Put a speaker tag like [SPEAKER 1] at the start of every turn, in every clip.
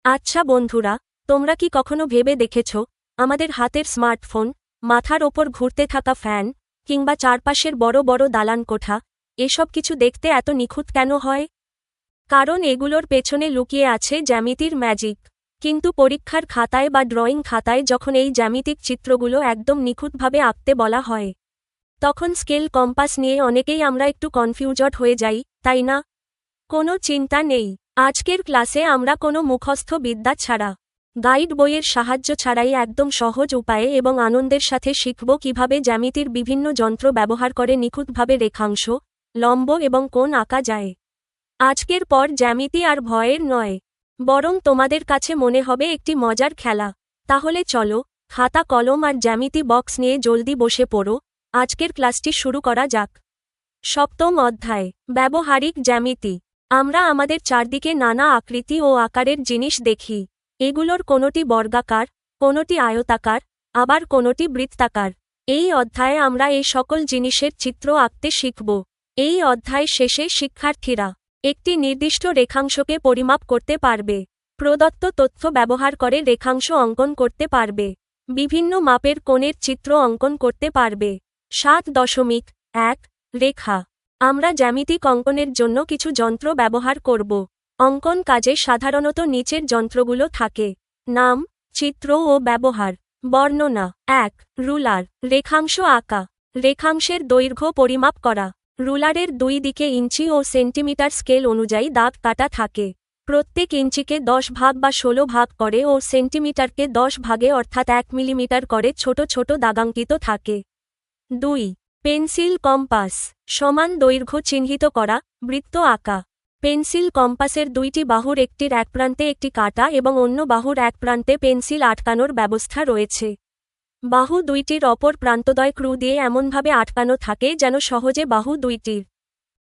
[SPEAKER 1] আচ্ছা বন্ধুরা, তোমরা কি কখনো ভেবে দেখেছ আমাদের হাতের স্মার্টফোন, মাথার ওপর ঘুরতে থাকা ফ্যান, কিংবা চারপাশের বড় বড় দালান কোঠা, এসব কিছু দেখতে এত নিখুঁত কেন হয়? কারণ এগুলোর পেছনে লুকিয়ে আছে জ্যামিতির ম্যাজিক। কিন্তু পরীক্ষার খাতায় বা ড্রয়িং খাতায় যখন এই জ্যামিতিক চিত্রগুলো একদম নিখুঁতভাবে আঁকতে বলা হয়, তখন স্কেল কম্পাস নিয়ে অনেকেই আমরা একটু কনফিউজড হয়ে যাই, তাই না? কোনো চিন্তা নেই, আজকের ক্লাসে আমরা কোনো মুখস্থ বিদ্যা ছাড়া, গাইড বইয়ের সাহায্য ছাড়াই একদম সহজ উপায়ে এবং আনন্দের সাথে শিখব কিভাবে জ্যামিতির বিভিন্ন যন্ত্র ব্যবহার করে নিখুঁতভাবে রেখাংশ, লম্ব এবং কোণ আঁকা যায়। আজকের পর জ্যামিতি আর ভয়ের নয়, বরং তোমাদের কাছে মনে হবে একটি মজার খেলা। তাহলে চলো, খাতা কলম আর জ্যামিতি বক্স নিয়ে জলদি বসে পড়ো, আজকের ক্লাসটি শুরু করা যাক। সপ্তম অধ্যায়, ব্যবহারিক জ্যামিতি। আমরা আমাদের চারদিকে নানা আকৃতি ও আকারের জিনিস দেখি। এগুলোর কোনোটি বর্গাকার, কোনোটি আয়তাকার, আবার কোনোটি বৃত্তাকার। এই অধ্যায়ে আমরা এই সকল জিনিসের চিত্র আঁকতে শিখব। এই অধ্যায় শেষে শিক্ষার্থীরা একটি নির্দিষ্ট রেখাংশকে পরিমাপ করতে পারবে, প্রদত্ত তথ্য ব্যবহার করে রেখাংশ অঙ্কন করতে পারবে, বিভিন্ন মাপের কোণের চিত্র অঙ্কন করতে পারবে। 7.1 রেখা। আমরা জ্যামিতিক অঙ্কনের জন্য কিছু যন্ত্র ব্যবহার করব। অঙ্কন কাজে সাধারণত নিচের যন্ত্রগুলো থাকে: নাম, চিত্র ও ব্যবহার। বর্ণনা: 1. রুলার। রেখাংশ আঁকা। রেখাংশের দৈর্ঘ্য পরিমাপ করা। রুলারের দুই দিকে ইঞ্চি ও সেন্টিমিটার স্কেল অনুযায়ী দাগ কাটা থাকে। প্রত্যেক ইঞ্চিকে 10 ভাগ বা 16 ভাগ করে ও সেন্টিমিটারকে 10 ভাগে অর্থাৎ 1 মিলিমিটার করে ছোট ছোট দাগাঙ্কিত থাকে। 2. Pencil compass. সমান দৈর্ঘ্য চিহ্নিত করা, বৃত্ত আঁকা। পেন্সিল কম্পাসের দুইটি বাহুর একটির এক প্রান্তে একটি কাঁটা এবং অন্য বাহুর এক প্রান্তে পেন্সিল আটকানোর ব্যবস্থা রয়েছে। বাহু দুইটির অপর প্রান্তদ্বয় ক্রু দিয়ে এমনভাবে আটকানো থাকে যেন সহজে বাহু দুইটির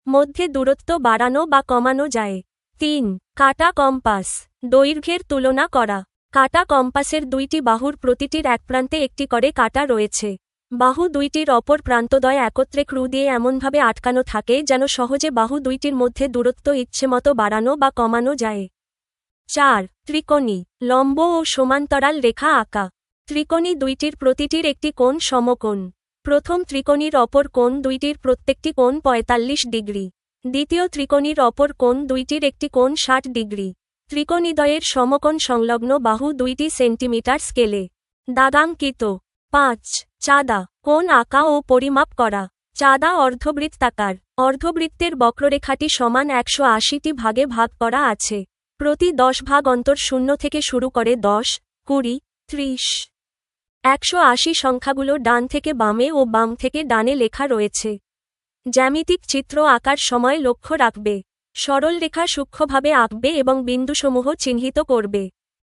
[SPEAKER 1] মধ্যে দূরত্ব বাড়ানো বা কমানো যায়। 3. কাঁটা কম্পাস। দৈর্ঘ্যের তুলনা করা। কাঁটা কম্পাসের দুইটি বাহুর প্রতিটির এক প্রান্তে একটি করে কাঁটা রয়েছে। বাহু দুইটির অপর প্রান্তদ্বয় একত্রে ক্রু দিয়ে এমনভাবে আটকানো থাকে যেন সহজে বাহু দুইটির মধ্যে দূরত্ব ইচ্ছেমতো বাড়ানো বা কমানো যায়। 4. ত্রিকোণী। লম্ব ও সমান্তরাল রেখা আঁকা। ত্রিকোণী দুইটির প্রতিটির একটি কোণ সমকোণ। প্রথম ত্রিকোণীর অপর কোণ দুইটির প্রত্যেকটি কোণ 45 ডিগ্রি। দ্বিতীয় ত্রিকোণীর অপর কোণ দুইটির একটি কোণ 60 ডিগ্রি। ত্রিকোণীদ্বয়ের সমকোণ সংলগ্ন বাহু দুইটি সেন্টিমিটার স্কেলে দাগাঙ্কিত। 5. চাঁদা। কোণ আঁকা ও পরিমাপ করা। চাঁদা অর্ধবৃত্তাকার। অর্ধবৃত্তের বক্ররেখাটি সমান 180টি ভাগে ভাগ করা আছে। প্রতি 10 ভাগ অন্তর 0 থেকে শুরু করে 10, 20, 30, 180 সংখ্যাগুলো ডান থেকে বামে ও বাম থেকে ডানে লেখা রয়েছে। জ্যামিতিক চিত্র আঁকার সময় লক্ষ্য রাখবে, সরল রেখা সূক্ষ্মভাবে আঁকবে এবং বিন্দুসমূহ চিহ্নিত করবে।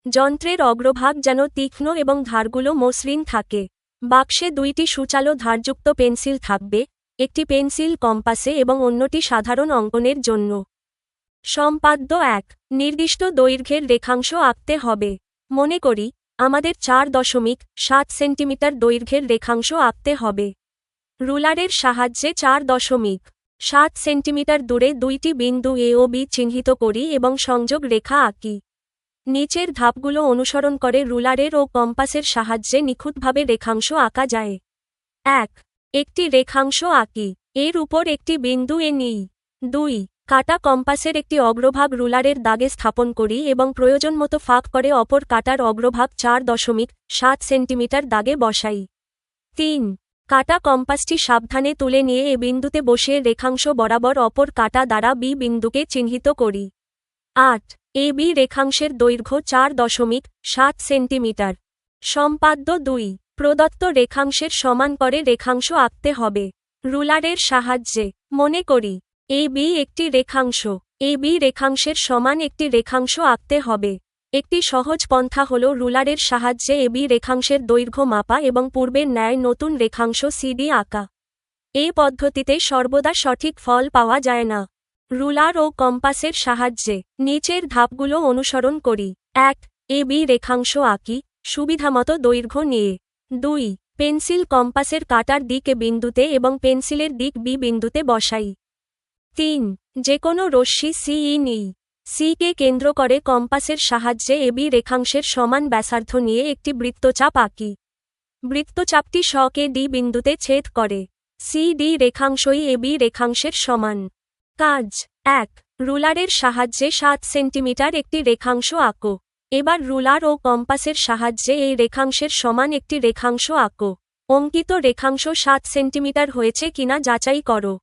[SPEAKER 1] যন্ত্রের অগ্রভাগ যেন তীক্ষ্ণ এবং ধারগুলো মসৃণ থাকে। বাক্সে দুইটি সুচালো ধারযুক্ত পেন্সিল থাকবে, একটি পেন্সিল কম্পাসে এবং অন্যটি সাধারণ অঙ্কনের জন্য। সম্পাদ্য 1. নির্দিষ্ট দৈর্ঘ্যের রেখাংশ আঁকতে হবে। মনে করি, আমাদের 4.7 সেন্টিমিটার দৈর্ঘ্যের রেখাংশ আঁকতে হবে। রুলারের সাহায্যে 4.7 সেন্টিমিটার দূরে দুইটি বিন্দু এ ও বি চিহ্নিত করি এবং সংযোগ রেখা আঁকি। নিচের ধাপগুলো অনুসরণ করে রুলারের ও কম্পাসের সাহায্যে নিখুঁতভাবে রেখাংশ আঁকা যায়। 1. একটি রেখাংশ আঁকি। এর উপর একটি বিন্দু এ নিই। 2. কাটা কম্পাসের একটি অগ্রভাগ রুলারের দাগে স্থাপন করি এবং প্রয়োজনমতো ফাঁক করে অপর কাটার অগ্রভাগ 4.7 সেন্টিমিটার দাগে বসাই। 3. কাটা কম্পাসটি সাবধানে তুলে নিয়ে এ বিন্দুতে বসিয়ে রেখাংশ বরাবর অপর কাটা দ্বারা বি বিন্দুকে চিহ্নিত করি। 8. এ বি রেখাংশের দৈর্ঘ্য 4.7 সেন্টিমিটার। সম্পাদ্য 2. প্রদত্ত রেখাংশের সমান করে রেখাংশ আঁকতে হবে। রুলারের সাহায্যে মনে করি, এ বি একটি রেখাংশ। এ বি রেখাংশের সমান একটি রেখাংশ আঁকতে হবে। একটি সহজ পন্থা হল রুলারের সাহায্যে এ বি রেখাংশের দৈর্ঘ্য মাপা এবং পূর্বের ন্যায় নতুন রেখাংশ সিডি আঁকা। এই পদ্ধতিতে সর্বদা সঠিক ফল পাওয়া যায় না। রুলার ও কম্পাসের সাহায্যে নিচের ধাপগুলো অনুসরণ করি। 1. এ বি রেখাংশ আঁকি, সুবিধামতো দৈর্ঘ্য নিয়ে। 2. পেন্সিল কম্পাসের কাটার দিক এ বিন্দুতে এবং পেন্সিলের দিক বি বিন্দুতে বসাই। 3. যে কোনো রশ্মি সিই নিই। সি কে কেন্দ্র করে কম্পাসের সাহায্যে এবি রেখাংশের সমান ব্যাসার্ধ নিয়ে একটি বৃত্তচাপ আঁকি। বৃত্তচাপটি স কে ডি বিন্দুতে ছেদ করে। সি ডি রেখাংশই এবি রেখাংশের সমান। কাজ 1. রুলারের সাহায্যে 7 সেন্টিমিটার একটি রেখাংশ আঁকো। এবার রুলার ও কম্পাসের সাহায্যে এই রেখাংশের সমান একটি রেখাংশ আঁকো। অঙ্কিত রেখাংশ 7 সেন্টিমিটার হয়েছে কিনা যাচাই করো।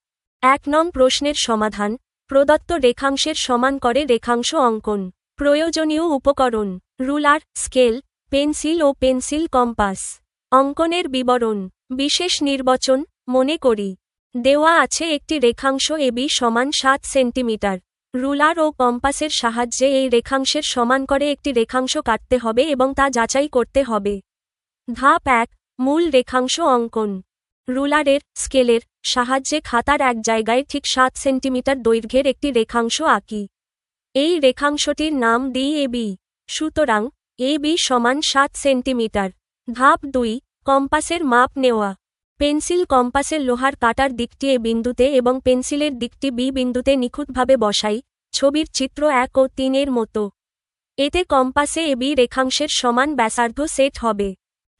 [SPEAKER 1] 1 নং প্রশ্নের সমাধান। প্রদত্ত রেখাংশের সমান করে রেখাংশ অঙ্কন। প্রয়োজনীয় উপকরণ: রুলার, স্কেল, পেন্সিল ও পেন্সিল কম্পাস। অঙ্কনের বিবরণ: বিশেষ নির্বাচন। মনে করি দেওয়া আছে একটি রেখাংশ এবি সমান 7 সেন্টিমিটার। রুলার ও কম্পাসের সাহায্যে এই রেখাংশের সমান করে একটি রেখাংশ কাটতে হবে এবং তা যাচাই করতে হবে। ধাপ 1. মূল রেখাংশ অঙ্কন। রুলারের, স্কেলের সাহায্যে খাতার এক জায়গায় ঠিক 7 সেন্টিমিটার দৈর্ঘ্যের একটি রেখাংশ আঁকি। এই রেখাংশটির নাম দিই এবি। সুতরাং এবি সমান 7 সেন্টিমিটার। ধাপ 2. কম্পাসের মাপ নেওয়া। পেন্সিল কম্পাসের লোহার কাটার দিকটি এ বিন্দুতে এবং পেন্সিলের দিকটি বি বিন্দুতে নিখুঁতভাবে বসাই। ছবির চিত্র 1 ও 3 এর মতো। এতে কম্পাসে এবি রেখাংশের সমান ব্যাসার্ধ সেট হবে।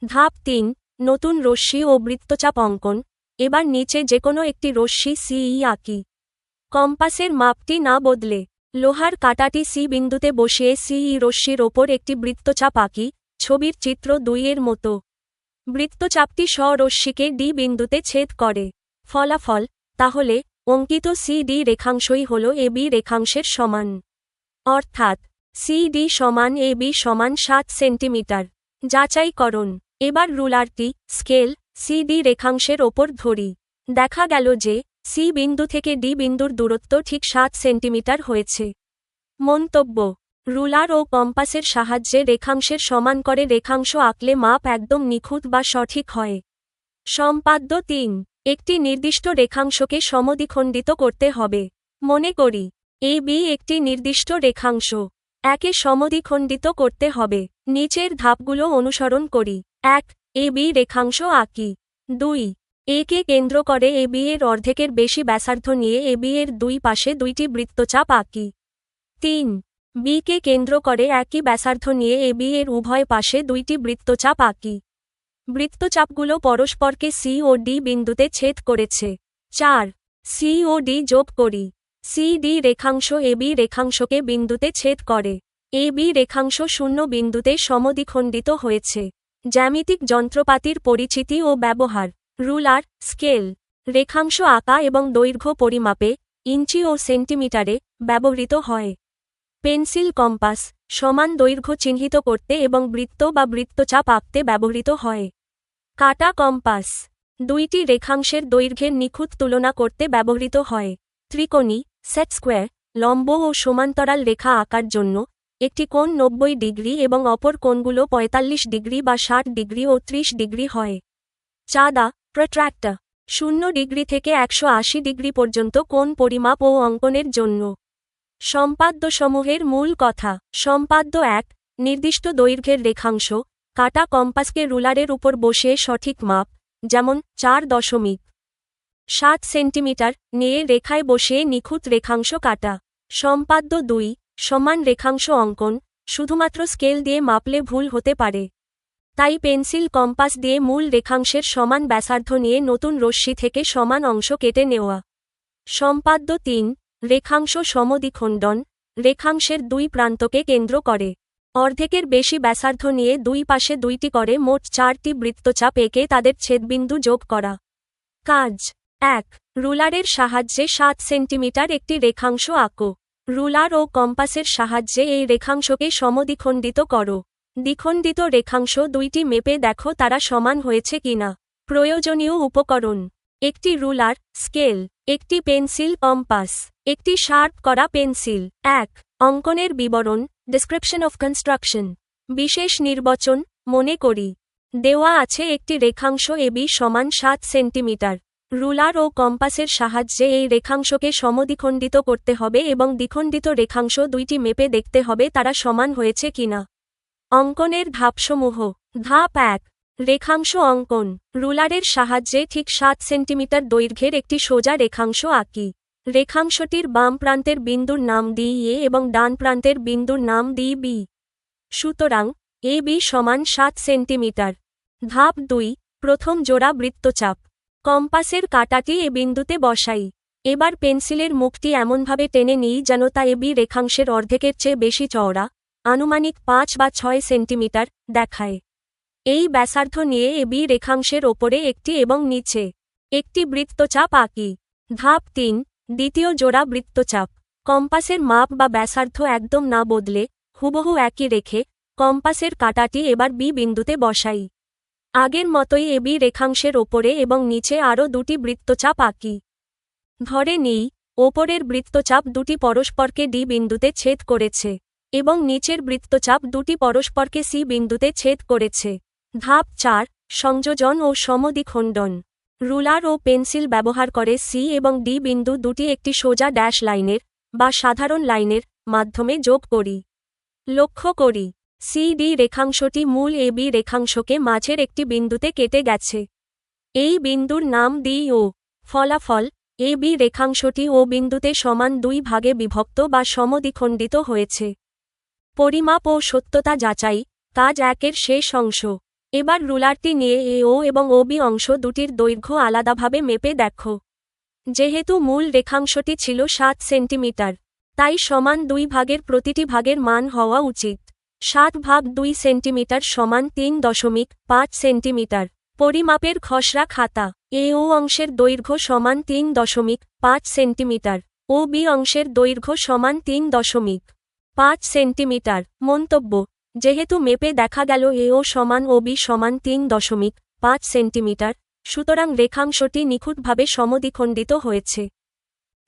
[SPEAKER 1] ধাপ 3. নতুন রশ্মি ও বৃত্তচাপ অঙ্কন। এবার নিচে যেকোনো একটি রশ্মি সিই আঁকি। কম্পাসের মাপটি না বদলে লোহার কাটাটি সি বিন্দুতে বসিয়ে সিই রশ্মির ওপর একটি বৃত্তচাপ আঁকি। ছবির চিত্র 2 এর মতো। বৃত্তচাপটি স রশ্মিকে ডি বিন্দুতে ছেদ করে। ফলাফল: তাহলে অঙ্কিত সি ডি রেখাংশই হল এবি রেখাংশের সমান। অর্থাৎ সি ডি সমান এবি সমান 7 সেন্টিমিটার। যাচাইকরণ: এবার রুলারটি, স্কেল, সি ডি রেখাংশের ওপর ধরি। দেখা গেল যে সি বিন্দু থেকে ডি বিন্দুর দূরত্ব ঠিক 7 সেন্টিমিটার হয়েছে। মন্তব্য: রুলার ও কম্পাসের সাহায্যে রেখাংশের সমান করে রেখাংশ আঁকলে মাপ একদম নিখুঁত বা সঠিক হয়। সম্পাদ্য 3. একটি নির্দিষ্ট রেখাংশকে সমদ্বিখণ্ডিত করতে হবে। মনে করি এবি একটি নির্দিষ্ট রেখাংশ। একে সমদ্বিখণ্ডিত করতে হবে। নিচের ধাপগুলো অনুসরণ করি। 1. এবি রেখাংশ আঁকি। 2. একে কেন্দ্র করে এবি এর অর্ধেকের বেশি ব্যাসার্ধ নিয়ে এবি এর দুই পাশে দুইটি বৃত্তচাপ আঁকি। 3. বি কে কেন্দ্র করে একই ব্যাসার্ধ নিয়ে এবি এর উভয় পাশে দুইটি বৃত্তচাপ আঁকি। বৃত্তচাপগুলো পরস্পরকে সি ও ডি বিন্দুতে ছেদ করেছে। 4. সি ও ডি যোগ করি। সি ডি রেখাংশ এবি রেখাংশকে বিন্দুতে ছেদ করে। এবি রেখাংশ শূন্য বিন্দুতে সমদ্বিখণ্ডিত হয়েছে। জ্যামিতিক যন্ত্রপাতির পরিচিতি ও ব্যবহার। রুলার, স্কেল রেখাংশ আঁকা এবং দৈর্ঘ্য পরিমাপে ইঞ্চি ও সেন্টিমিটারে ব্যবহৃত হয়। পেন্সিল কম্পাস সমান দৈর্ঘ্য চিহ্নিত করতে এবং বৃত্ত বা বৃত্তচাপ আঁকতে ব্যবহৃত হয়। কাটা কম্পাস দুইটি রেখাংশের দৈর্ঘ্যের নিখুঁত তুলনা করতে ব্যবহৃত হয়। ত্রিকোণী, সেট স্কোয়ার, লম্ব ও সমান্তরাল রেখা আঁকার জন্য একটি কোণ 90 ডিগ্রি এবং অপর কোণগুলো 45 ডিগ্রি বা 60 ডিগ্রি ও 30 ডিগ্রি হয়। চাঁদা, প্রট্রাক্টর 0 ডিগ্রি থেকে 180 ডিগ্রি পর্যন্ত কোণ পরিমাপ ও অঙ্কনের জন্য। সম্পাদ্যসমূহের মূল কথা। সম্পাদ্য 1. নির্দিষ্ট দৈর্ঘ্যের রেখাংশ কাটা কম্পাসকে রুলারের উপর বসিয়ে সঠিক মাপ, যেমন 4.7 সেন্টিমিটার নিয়ে রেখায় বসিয়ে নিখুঁত রেখাংশ কাটা। সম্পাদ্য 2. সমান রেখাংশ অঙ্কন। শুধুমাত্র স্কেল দিয়ে মাপলে ভুল হতে পারে। তাই পেন্সিল কম্পাস দিয়ে মূল রেখাংশের সমান ব্যাসার্ধ নিয়ে নতুন রশ্মি থেকে সমান অংশ কেটে নেওয়া। সম্পাদ্য 3. রেখাংশ সমদ্বিখণ্ডন। রেখাংশের দুই প্রান্তকে কেন্দ্র করে অর্ধেকের বেশি ব্যাসার্ধ নিয়ে দুই পাশে দুইটি করে মোট 4টি বৃত্তচাপ এঁকে তাদের ছেদবিন্দু যোগ করা। কাজ 1. রুলারের সাহায্যে 7 সেন্টিমিটার একটি রেখাংশ আঁকো। রুলার ও কম্পাসের সাহায্যে এই রেখাংশকে সমদ্বিখণ্ডিত করো। দ্বিখণ্ডিত রেখাংশ দুইটি মেপে দেখো তারা সমান হয়েছে কিনা। প্রয়োজনীয় উপকরণ: একটি রুলার, স্কেল, একটি পেন্সিল কম্পাস, একটি শার্প করা পেন্সিল। 1. অঙ্কনের বিবরণ, ডেসক্রিপশন অফ কনস্ট্রাকশন। বিশেষ নির্বাচন। মনে করি দেওয়া আছে একটি রেখাংশ এবি সমান 7 সেন্টিমিটার। রুলার ও কম্পাসের সাহায্যে এই রেখাংশকে সমদ্বিখণ্ডিত করতে হবে এবং দ্বিখণ্ডিত রেখাংশ দুইটি মেপে দেখতে হবে তারা সমান হয়েছে কিনা। অঙ্কনের ধাপসমূহ। ধাপ 1. রেখাংশ অঙ্কন। রুলারের সাহায্যে ঠিক 7 সেন্টিমিটার দৈর্ঘ্যের একটি সোজা রেখাংশ আঁকি। রেখাংশটির বাম প্রান্তের বিন্দুর নাম দিই এ এবং ডান প্রান্তের বিন্দুর নাম দিই বি। সুতরাং এ বি সমান 7 সেন্টিমিটার। ধাপ 2, প্রথম জোড়া বৃত্তচাপ। কম্পাসের কাঁটাটি এ বিন্দুতে বসাই। এবার পেন্সিলের মুখটি এমনভাবে টেনে নিই যেন তা এ বি রেখাংশের অর্ধেকের চেয়ে বেশি চওড়া, আনুমানিক 5 বা 6 সেন্টিমিটার, দেখায়। এই ব্যাসার্ধ নিয়ে এ বি রেখাংশের ওপরে একটি এবং নিচে একটি বৃত্তচাপ আঁকি। ধাপ 3, দ্বিতীয় জোড়া বৃত্তচাপ। কম্পাসের মাপ বা ব্যাসার্ধ একদম না বদলে হুবহু একই রেখে কম্পাসের কাঁটাটি এবার বি বিন্দুতে বসাই। আগের মতোই এ বি রেখাংশের ওপরে এবং নিচে আরও দুটি বৃত্তচাপ আঁকি। ধরে নিই ওপরের বৃত্তচাপ দুটি পরস্পরকে ডি বিন্দুতে ছেদ করেছে এবং নিচের বৃত্তচাপ দুটি পরস্পরকে সি বিন্দুতে ছেদ করেছে। ধাপ 4, সংযোজন ও সমদ্বিখণ্ডন। রুলার ও পেন্সিল ব্যবহার করে সি এবং ডি বিন্দু দুটি একটি সোজা ড্যাশ লাইনের বা সাধারণ লাইনের মাধ্যমে যোগ করি। লক্ষ্য করি সি ডি রেখাংশটি মূল এ বি রেখাংশকে মাঝের একটি বিন্দুতে কেটে গেছে। এই বিন্দুর নাম দিই ও। ফলাফল এ বি রেখাংশটি ও বিন্দুতে সমান 2 ভাগে বিভক্ত বা সমদ্বিখণ্ডিত হয়েছে। পরিমাপ ও সত্যতা যাচাই, কাজ 1 এর শেষ অংশ। এবার রুলারটি নিয়ে এ ও এবং ও বি অংশ দুটির দৈর্ঘ্য আলাদাভাবে মেপে দেখো। যেহেতু মূল রেখাংশটি ছিল 7 সেন্টিমিটার, তাই সমান 2 ভাগের প্রতিটি ভাগের মান হওয়া উচিত। 7 ভাগ 2 সেন্টিমিটার সমান 3.5 সেন্টিমিটার। পরিমাপের খসড়া খাতা। এ ও অংশের দৈর্ঘ্য সমান 3.5 সেন্টিমিটার। ও বি অংশের দৈর্ঘ্য সমান 3.5 সেন্টিমিটার। মন্তব্য: যেহেতু মেপে দেখা গেল এ ও সমান ও বি সমান 3.5 সেন্টিমিটার, সুতরাং রেখাংশটি নিখুঁতভাবে সমদ্বিখণ্ডিত হয়েছে।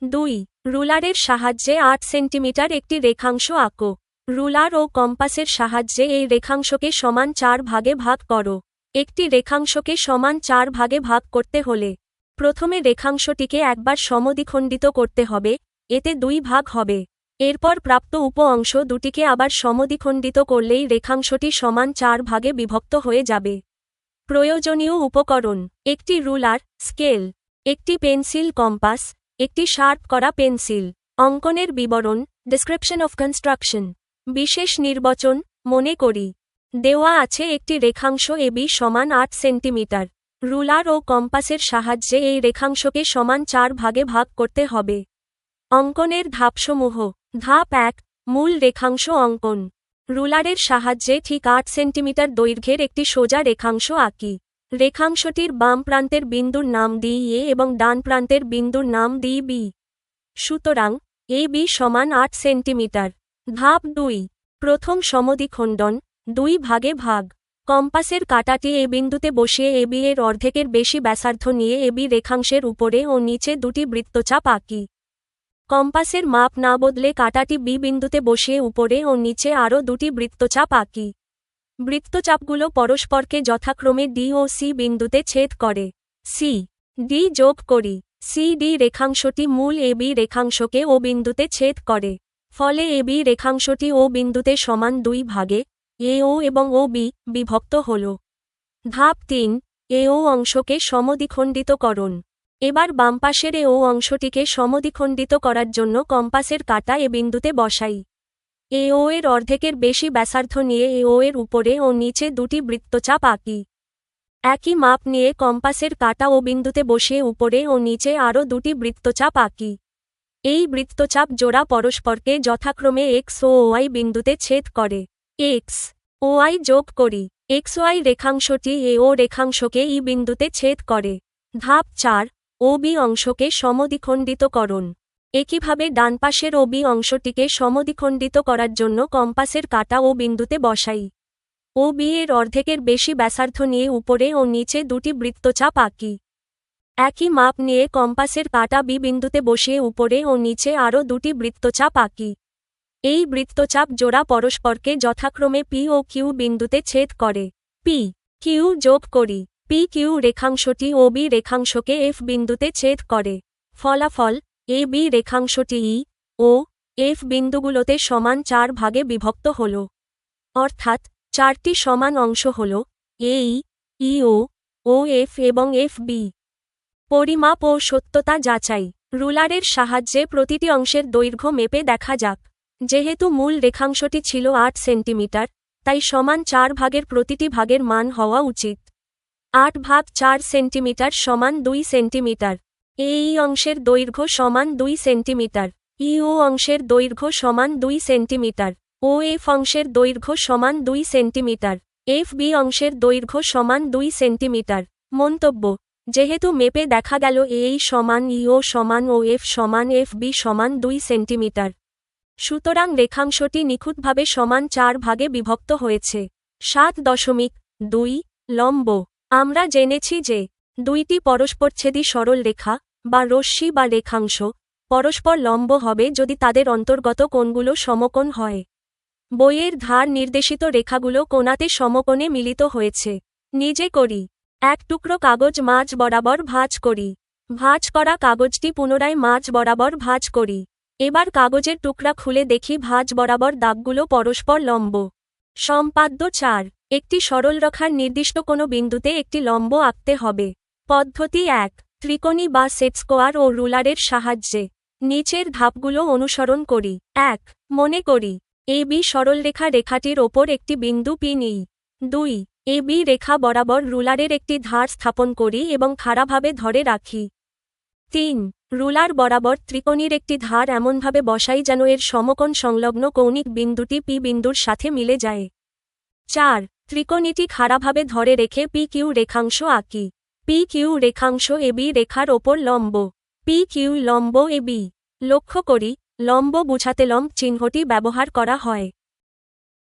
[SPEAKER 1] 2. রুলারের সাহায্যে 8 সেন্টিমিটার একটি রেখাংশ আঁকো। রুলার ও কম্পাসের সাহায্যে এই রেখাংশকে সমান 4 ভাগে ভাগ করো। একটি রেখাংশকে সমান 4 ভাগে ভাগ করতে হলে প্রথমে রেখাংশটিকে একবার সমদ্বিখণ্ডিত করতে হবে, এতে 2 ভাগ হবে। এরপর প্রাপ্ত উপ অংশ দুটিকে আবার সমদ্বিখণ্ডিত করলেই রেখাংশটি সমান 4 ভাগে বিভক্ত হয়ে যাবে। প্রয়োজনীয় উপকরণ: একটি রুলার, স্কেল, একটি পেন্সিল কম্পাস, একটি শার্প করা পেন্সিল। অঙ্কনের বিবরণ, ডেসক্রিপশন অফ কনস্ট্রাকশন। বিশেষ নির্বাচন: মনে করি দেওয়া আছে একটি রেখাংশ এবি সমান 8 সেন্টিমিটার। রুলার ও কম্পাসের সাহায্যে এই রেখাংশকে সমান 4 ভাগে ভাগ করতে হবে। অঙ্কনের ধাপসমূহ। ধাপ 1, মূল রেখাংশ অঙ্কন। রুলারের সাহায্যে ঠিক 8 সেন্টিমিটার দৈর্ঘ্যের একটি সোজা রেখাংশ আঁকি। রেখাংশটির বাম প্রান্তের বিন্দুর নাম দিই এ এবং ডান প্রান্তের বিন্দুর নাম দিই বি। সুতরাং এ বি সমান 8 সেন্টিমিটার। ধাপ 2, প্রথম সমদ্বিখণ্ডন, 2 ভাগে ভাগ। কম্পাসের কাঁটাটি এ বিন্দুতে বসিয়ে এ বি এর অর্ধেকের বেশি ব্যাসার্ধ নিয়ে এ বি রেখাংশের উপরে ও নিচে দুটি বৃত্তচাপ আঁকি। কম্পাসের মাপ না বদলে কাঁটাটি বি বিন্দুতে বসিয়ে উপরে ও নিচে আরও দুটি বৃত্তচাপ আঁকি। বৃত্তচাপগুলো পরস্পরকে যথাক্রমে ডি ও সি বিন্দুতে ছেদ করে। সি ডি যোগ করি। সি ডি রেখাংশটি মূল এ বি রেখাংশকে ও বিন্দুতে ছেদ করে। ফলে এ বি রেখাংশটি ও বিন্দুতে সমান 2 ভাগে, এ ও এবং ও বি, বিভক্ত হল। ধাপ 3, এ ও অংশকে সমদ্বিখণ্ডিতকরণ। এবার বামপাশের এ ও অংশটিকে সমদ্বিখণ্ডিত করার জন্য কম্পাসের কাঁটা এ বিন্দুতে বসাই। এ ও এর অর্ধেকের বেশি ব্যাসার্ধ নিয়ে এ ও এর উপরে ও নিচে দুটি বৃত্তচাপ আঁকি। একই মাপ নিয়ে কম্পাসের কাঁটা ও বিন্দুতে বসিয়ে উপরে ও নিচে আরও দুটি বৃত্তচাপ আঁকি। এই বৃত্তচাপ জোড়া পরস্পরকে যথাক্রমে এক্স ও ওয়াই বিন্দুতে ছেদ করে। এক্স ও ওয়াই যোগ করি। এক্স ওয়াই রেখাংশটি এ ও রেখাংশকে ই বিন্দুতে ছেদ করে। ধাপ 4, ও বি অংশকে সমদ্বিখণ্ডিতকরণ। একইভাবে ডানপাশের ও বি অংশটিকে সমদ্বিখণ্ডিত করার জন্য কম্পাসের কাঁটা ও বিন্দুতে বসাই। ও বি এর অর্ধেকের বেশি ব্যাসার্ধ নিয়ে উপরে ও নিচে দুটি বৃত্তচাপ আঁকি। একই মাপ নিয়ে কম্পাসের কাঁটা বি বিন্দুতে বসিয়ে উপরে ও নিচে আরও দুটি বৃত্তচাপ আঁকি। এই বৃত্তচাপ জোড়া পরস্পরকে যথাক্রমে পি ও কিউ বিন্দুতে ছেদ করে। পি কিউ যোগ করি। পি কিউ রেখাংশটি ও বি রেখাংশকে এফ বিন্দুতে ছেদ করে। ফলাফল A B রেখাংশটি E O F বিন্দুগুলোতে সমান 4 ভাগে বিভক্ত হল। অর্থাৎ 4টি সমান অংশ হল এ ই ও এফ এবং এফ বি। পরিমাপ ও সত্যতা যাচাই। রুলারের সাহায্যে প্রতিটি অংশের দৈর্ঘ্য মেপে দেখা যাক। যেহেতু মূল রেখাংশটি ছিল 8 সেন্টিমিটার, তাই সমান 4 ভাগের প্রতিটি ভাগের মান হওয়া উচিত। 8 ভাগ 4 সেন্টিমিটার সমান 2 সেন্টিমিটার। এই অংশের দৈর্ঘ্য সমান 2 সেন্টিমিটার। ইউ অংশের দৈর্ঘ্য সমান 2 সেন্টিমিটার। ও এফ অংশের দৈর্ঘ্য সমান 2 সেন্টিমিটার। এফ বি অংশের দৈর্ঘ্য সমান 2 সেন্টিমিটার। মন্তব্য: যেহেতু মেপে দেখা গেল এই সমান ইও সমান ও এফ সমান এফ বি সমান 2 সেন্টিমিটার, সুতরাং রেখাংশটি নিখুঁতভাবে সমান 4 ভাগে বিভক্ত হয়েছে। 7.2 লম্ব। আমরা জেনেছি যে দুইটি পরস্পরচ্ছেদী সরল রেখা বা রশ্মি বা রেখাংশ পরস্পর লম্ব হবে যদি তাদের অন্তর্গত কোণগুলো সমকোণ হয়। বইয়ের ধার নির্দেশিত রেখাগুলো কোণাতে সমকোণে মিলিত হয়েছে। নিজে করি। এক টুকরো কাগজ মাঝ বরাবর ভাঁজ করি। ভাঁজ করা কাগজটি পুনরায় মাঝ বরাবর ভাঁজ করি। এবার কাগজের টুকরা খুলে দেখি ভাঁজ বরাবর দাগগুলো পরস্পর লম্ব। সম্পাদ্য 4। একটি সরলরেখার নির্দিষ্ট কোনো বিন্দুতে একটি লম্ব আঁকতে হবে। পদ্ধতি 1। ত্রিকোণী বা সেট স্কোয়ার ও রুলারের সাহায্যে নিচের ধাপগুলো অনুসরণ করি। 1. মনে করি এবি সরলরেখা রেখাটির ওপর একটি বিন্দু পি নিই। 2. এবি রেখা বরাবর রুলারের একটি ধার স্থাপন করি এবং খাড়াভাবে ধরে রাখি। 3. রুলার বরাবর ত্রিকোণীর একটি ধার এমনভাবে বসাই যেন এর সমকোণ সংলগ্ন কৌণিক বিন্দুটি পি বিন্দুর সাথে মিলে যায়। 4. ত্রিকোণীটি খাড়াভাবে ধরে রেখে পি কিউ রেখাংশ আঁকি। পি কিউ রেখাংশ এবি রেখার ওপর লম্ব। পি কিউ লম্ব এবি। লক্ষ্য করি, লম্ব বুঝাতে লম্ব চিহ্নটি ব্যবহার করা হয়।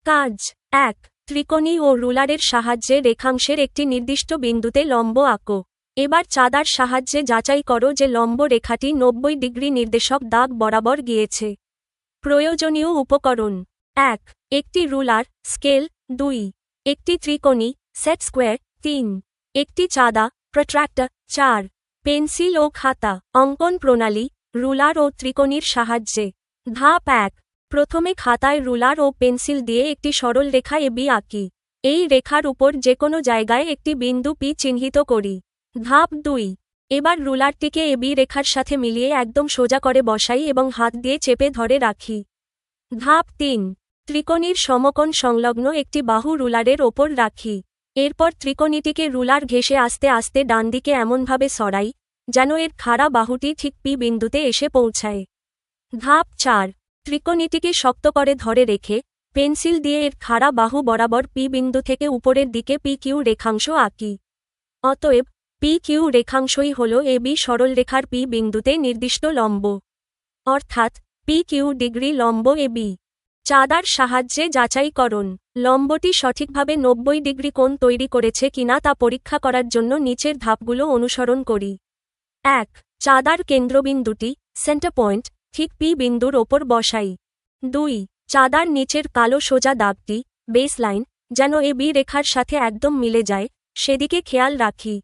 [SPEAKER 1] কাজ 1. ত্রিকোণী ও রুলারের সাহায্যে রেখাংশের একটি নির্দিষ্ট বিন্দুতে লম্ব আঁকো। এবার চাঁদার সাহায্যে যাচাই করো যে লম্ব রেখাটি 90 ডিগ্রি নির্দেশক দাগ বরাবর গিয়েছে। প্রয়োজনীয় উপকরণ: 1. একটি রুলার, স্কেল। 2. একটি ত্রিকোণী, সেট স্কোয়ার। 3. একটি চাঁদা, প্রট্রাক্টর। 4. পেন্সিল ও খাতা। অঙ্কন প্রণালী: রুলার ও ত্রিকোণীর সাহায্যে। ধাপ 1. প্রথমে খাতায় রুলার ও পেন্সিল দিয়ে একটি সরল রেখা এবি আঁকি। এই রেখার উপর যে কোনো জায়গায় একটি বিন্দু পি চিহ্নিত করি। ধাপ 2. এবার রুলারটিকে এবি রেখার সাথে মিলিয়ে একদম সোজা করে বসাই এবং হাত দিয়ে চেপে ধরে রাখি। ধাপ 3. ত্রিকোণীর সমকোণ সংলগ্ন একটি বাহু রুলারের ওপর রাখি। এরপর ত্রিকোণীটিকে রুলার ঘেঁষে আস্তে আস্তে ডানদিকে এমনভাবে সরাই যেন এর খাড়া বাহুটি ঠিক পি বিন্দুতে এসে পৌঁছায়। ধাপ 4. ত্রিকোণীটিকে শক্ত করে ধরে রেখে পেন্সিল দিয়ে এর খাড়া বাহু বরাবর পি বিন্দু থেকে উপরের দিকে পি কিউ রেখাংশ আঁকি। অতএব পি কিউ রেখাংশই হল এবি সরলরেখার পি বিন্দুতে নির্দিষ্ট লম্ব, অর্থাৎ পি কিউ ডিগ্রি লম্ব এবি। চাঁদার সাহায্যে যাচাইকরণ: লম্বটি সঠিকভাবে 90 ডিগ্রি কোণ তৈরি করেছে কিনা তা পরীক্ষা করার জন্য নিচের ধাপগুলো অনুসরণ করি। 1. চাঁদার কেন্দ্রবিন্দুটি, সেন্টার পয়েন্ট, ঠিক পি বিন্দুর ওপর বসাই। 2. চাঁদার নিচের কালো সোজা দাগটি, বেসলাইন, যেন এবি রেখার সাথে একদম মিলে যায় সেদিকে খেয়াল রাখি।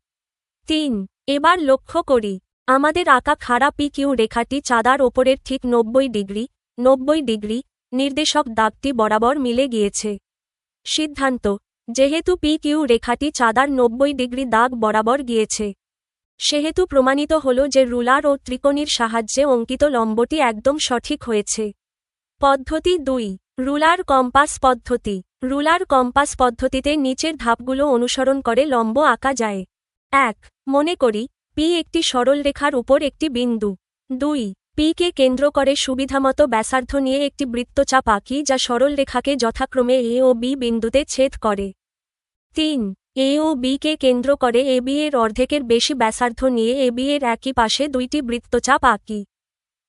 [SPEAKER 1] 3. এবার লক্ষ্য করি আমাদের আঁকা খাড়া পি কিউ রেখাটি চাঁদার ওপরের ঠিক 90 ডিগ্রি নির্দেশক দাগটি বরাবর মিলে গিয়েছে। সিদ্ধান্ত: যেহেতু পি কিউ রেখাটি চাঁদার 90 ডিগ্রি দাগ বরাবর গিয়েছে, সেহেতু প্রমাণিত হল যে রুলার ও ত্রিকোণীর সাহায্যে অঙ্কিত লম্বটি একদম সঠিক হয়েছে। পদ্ধতি 2. রুলার কম্পাস পদ্ধতি। রুলার কম্পাস পদ্ধতিতে নিচের ধাপগুলো অনুসরণ করে লম্ব আঁকা যায়। 1. মনে করি পি একটি সরলরেখার উপর একটি বিন্দু। 2. পি কে কেন্দ্র করে সুবিধামতো ব্যাসার্ধ নিয়ে একটি বৃত্তচাপ আঁকি যা সরলরেখাকে যথাক্রমে এ ও বি বিন্দুতে ছেদ করে। 3. এ ও বি কে কেন্দ্র করে এ বি এর অর্ধেকের বেশি ব্যাসার্ধ নিয়ে এ বি এর একই পাশে দুইটি বৃত্তচাপ আঁকি।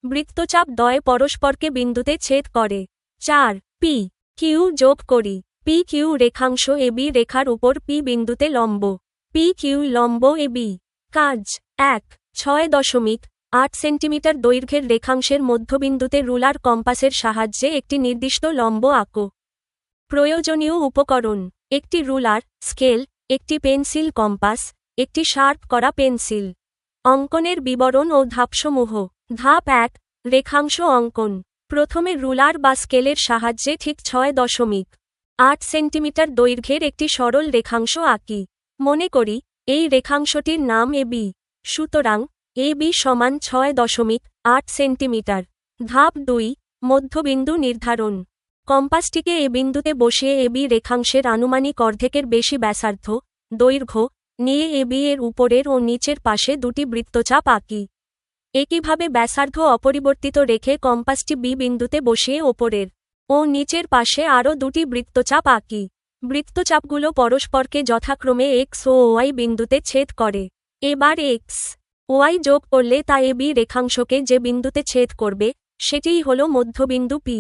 [SPEAKER 1] বৃত্তচাপ দ্বয় পরস্পরকে বিন্দুতে ছেদ করে। 4. পি কিউ যোগ করি। পি কিউ রেখাংশ এ বি রেখার উপর পি বিন্দুতে লম্ব। পি কিউ লম্ব এ বি। কাজ 1. 6.8 সেন্টিমিটার দৈর্ঘ্যের রেখাংশের মধ্যবিন্দুতে রুলার কম্পাসের সাহায্যে একটি নির্দিষ্ট লম্ব আঁকো। প্রয়োজনীয় উপকরণ: একটি রুলার, স্কেল, একটি পেন্সিল কম্পাস, একটি শার্প করা পেন্সিল। অঙ্কনের বিবরণ ও ধাপসমূহ। ধাপ 1. রেখাংশ অঙ্কন। প্রথমে রুলার বা স্কেলের সাহায্যে ঠিক 6.8 সেন্টিমিটার দৈর্ঘ্যের একটি সরল রেখাংশ আঁকি। মনে করি এই রেখাংশটির নাম এবি। সুতরাং এবি সমান 6.8 সেন্টিমিটার। ধাপ 2, মধ্যবিন্দু নির্ধারণ। কম্পাসটিকে এ বিন্দুতে বসিয়ে এবি রেখাংশের আনুমানিক অর্ধেকের বেশি ব্যাসার্ধ, দৈর্ঘ্য নিয়ে এবি এর উপরের ও নিচের পাশে দুটি বৃত্তচাপ আঁকি। একইভাবে ব্যাসার্ধ অপরিবর্তিত রেখে কম্পাসটি বি বিন্দুতে বসিয়ে ওপরের ও নিচের পাশে আরও দুটি বৃত্তচাপ আঁকি। বৃত্তচাপগুলো পরস্পরকে যথাক্রমে এক্স ও ওয়াই বিন্দুতে ছেদ করে। এবার এক্স ওয়াই যোগ করলে তা এবি রেখাংশকে যে বিন্দুতে ছেদ করবে সেটিই হল মধ্যবিন্দু পি।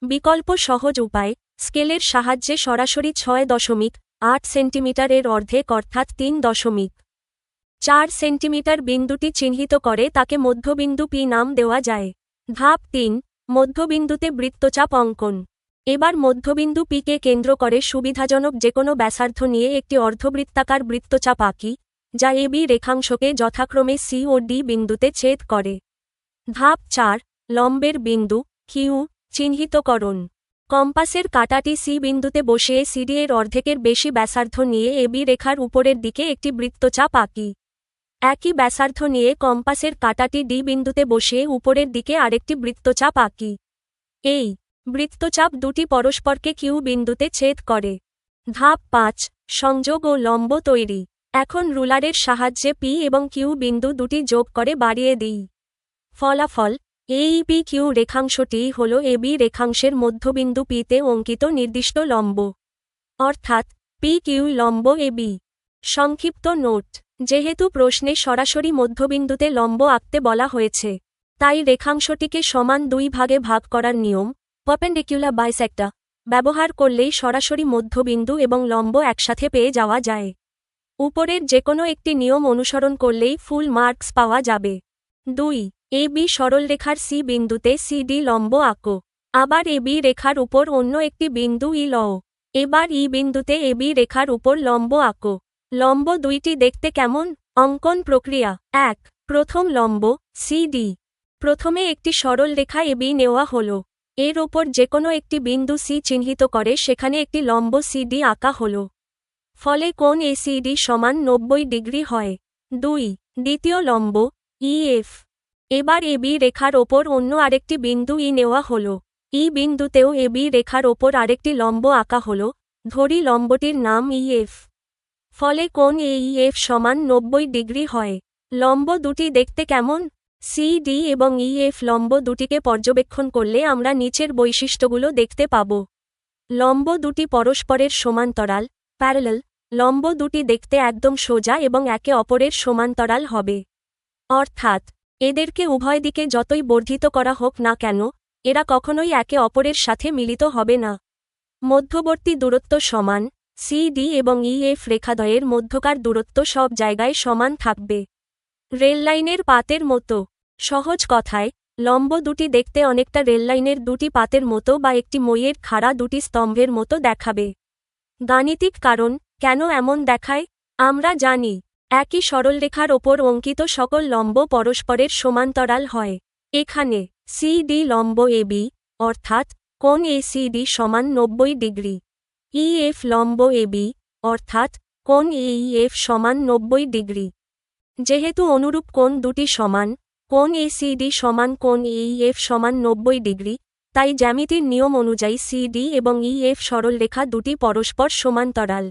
[SPEAKER 1] বিকল্প সহজ উপায়, স্কেলের সাহায্যে সরাসরি 6.8 সেন্টিমিটারের অর্ধেক অর্থাৎ 3.4 সেন্টিমিটার বিন্দুটি চিহ্নিত করে তাকে মধ্যবিন্দু পি নাম দেওয়া যায়। ধাপ 3, মধ্যবিন্দুতে বৃত্তচাপ অঙ্কন। এবার মধ্যবিন্দু পিকে কেন্দ্র করে সুবিধাজনক যেকোনো ব্যাসার্ধ নিয়ে একটি অর্ধবৃত্তাকার বৃত্তচাপ আঁকি, যা এবি রেখাংশকে যথাক্রমে সি ও ডি বিন্দুতে ছেদ করে। ধাপ 4, লম্বের বিন্দু কিউ চিহ্নিতকরণ। কম্পাসের কাঁটাটি সি বিন্দুতে বসিয়ে সিডি এর অর্ধেকের বেশি ব্যাসার্ধ নিয়ে এবি রেখার উপরের দিকে একটি বৃত্তচাপ আঁকি। একই ব্যাসার্ধ নিয়ে কম্পাসের কাঁটাটি ডি বিন্দুতে বসিয়ে উপরের দিকে আরেকটি বৃত্তচাপ আঁকি। এই বৃত্তচাপ দুটি পরস্পরকে কিউ বিন্দুতে ছেদ করে। ধাপ 5, সংযোগ ও লম্ব তৈরি। এখন রুলারের সাহায্যে পি এবং কিউ বিন্দু দুটি যোগ করে বাড়িয়ে দিই। ফলাফল, এই পি কিউ রেখাংশটি হল এবি রেখাংশের মধ্যবিন্দু পিতে অঙ্কিত নির্দিষ্ট লম্ব, অর্থাৎ পি কিউ লম্ব এবি। সংক্ষিপ্ত নোট, যেহেতু প্রশ্নে সরাসরি মধ্যবিন্দুতে লম্ব আঁকতে বলা হয়েছে, তাই রেখাংশটিকে সমান 2 ভাগে ভাগ করার নিয়ম পারপেন্ডিকুলার বাইসেক্টর ব্যবহার করলেই সরাসরি মধ্যবিন্দু এবং লম্ব একসাথে পেয়ে যাওয়া যায়। উপরের যেকোনো একটি নিয়ম অনুসরণ করলেই ফুল মার্কস পাওয়া যাবে। 2, এবি সরলরেখার সি বিন্দুতে সিডি লম্ব আঁকো। আবার এবি রেখার উপর অন্য একটি বিন্দু ই লও। এবার ই বিন্দুতে এবি রেখার উপর লম্ব আঁকো। লম্ব দুইটি দেখতে কেমন? অঙ্কন প্রক্রিয়া। 1, প্রথম লম্ব সিডি। প্রথমে একটি সরল রেখা এবি নেওয়া হলো। এর ওপর যেকোনো একটি বিন্দু সি চিহ্নিত করে সেখানে একটি লম্ব সিডি আঁকা হলো। ফলে কোণ এসিডি সমান 90 ডিগ্রি হয়। 2, দ্বিতীয় লম্ব ইএফ। এবার এবি রেখার ওপর অন্য আরেকটি বিন্দু ই নেওয়া হলো। ই বিন্দুতেও এবি রেখার ওপর আরেকটি লম্ব আঁকা হলো, ধরি লম্বটির নাম ইএফ। ফলে কোণ এইএফ সমান 90 ডিগ্রি হয়। লম্ব দুটি দেখতে কেমন? সিডি এবং ইএফ লম্ব দুটিকে পর্যবেক্ষণ করলে আমরা নিচের বৈশিষ্ট্যগুলো দেখতে পাব। লম্ব দুটি পরস্পরের সমান্তরাল প্যারালাল। লম্ব দুটি দেখতে একদম সোজা এবং একে অপরের সমান্তরাল হবে। অর্থাৎ এদেরকে উভয় দিকে যতই বর্ধিত করা হোক না কেন, এরা কখনোই একে অপরের সাথে মিলিত হবে না। মধ্যবর্তী দূরত্ব সমান, সিডি এবং ইএফ রেখাদ্বয়ের মধ্যকার দূরত্ব সব জায়গায় সমান থাকবে। রেললাইনের পাতের মতো। সহজ কথায়, লম্ব দুটি দেখতে অনেকটা রেললাইনের দুটি পাতের মতো বা একটি মইয়ের খাড়া দুটি স্তম্ভের মতো দেখাবে। গাণিতিক কারণ, কেন এমন দেখায়? আমরা জানি, একই সরলরেখার ওপর অঙ্কিত সকল লম্ব পরস্পরের সমান্তরাল হয়। এখানে সিডি লম্ব এবি, অর্থাৎ কোণ এসিডি সমান 90 ডিগ্রি। ইএফ লম্ব এবি, অর্থাৎ কোণ এইএফ সমান 90 ডিগ্রি। যেহেতু অনুরূপ কোণ দুটি সমান, কোণ এসিডি সমান কোণ এইএফ সমান 90 ডিগ্রি, তাই জ্যামিতির নিয়ম অনুযায়ী সিডি এবং ইএফ সরলরেখা দুটি পরস্পর সমান্তরাল।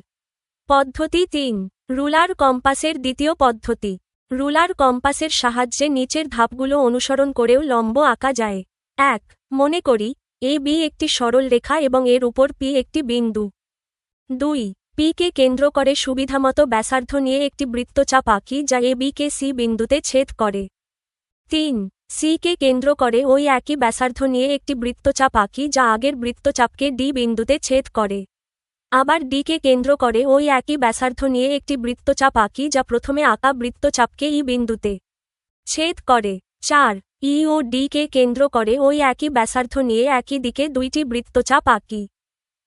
[SPEAKER 1] পদ্ধতি 3, রুলার কম্পাসের দ্বিতীয় পদ্ধতি। রুলার কম্পাসের সাহায্যে নিচের ধাপগুলো অনুসরণ করেও লম্ব আঁকা যায়। 1, মনে করি এ বি একটি সরল রেখা এবং এর উপর পি একটি বিন্দু। 2, পি কে কেন্দ্র করে সুবিধামতো ব্যাসার্ধ নিয়ে একটি বৃত্তচাপ আঁকি যা এ বি কে সি বিন্দুতে ছেদ করে। 3, সি কে কেন্দ্র করে ওই একই ব্যাসার্ধ নিয়ে একটি বৃত্তচাপ আঁকি যা আগের বৃত্তচাপকে ডি বিন্দুতে ছেদ করে। আবার ডি কে কেন্দ্র করে ওই একই ব্যাসার্ধ নিয়ে একটি বৃত্তচাপ আঁকি যা প্রথমে আঁকা বৃত্তচাপকে ই বিন্দুতে ছেদ করে। 4, ই ও ডি কে কেন্দ্র করে ওই একই ব্যাসার্ধ নিয়ে একই দিকে দুইটি বৃত্তচাপ আঁকি।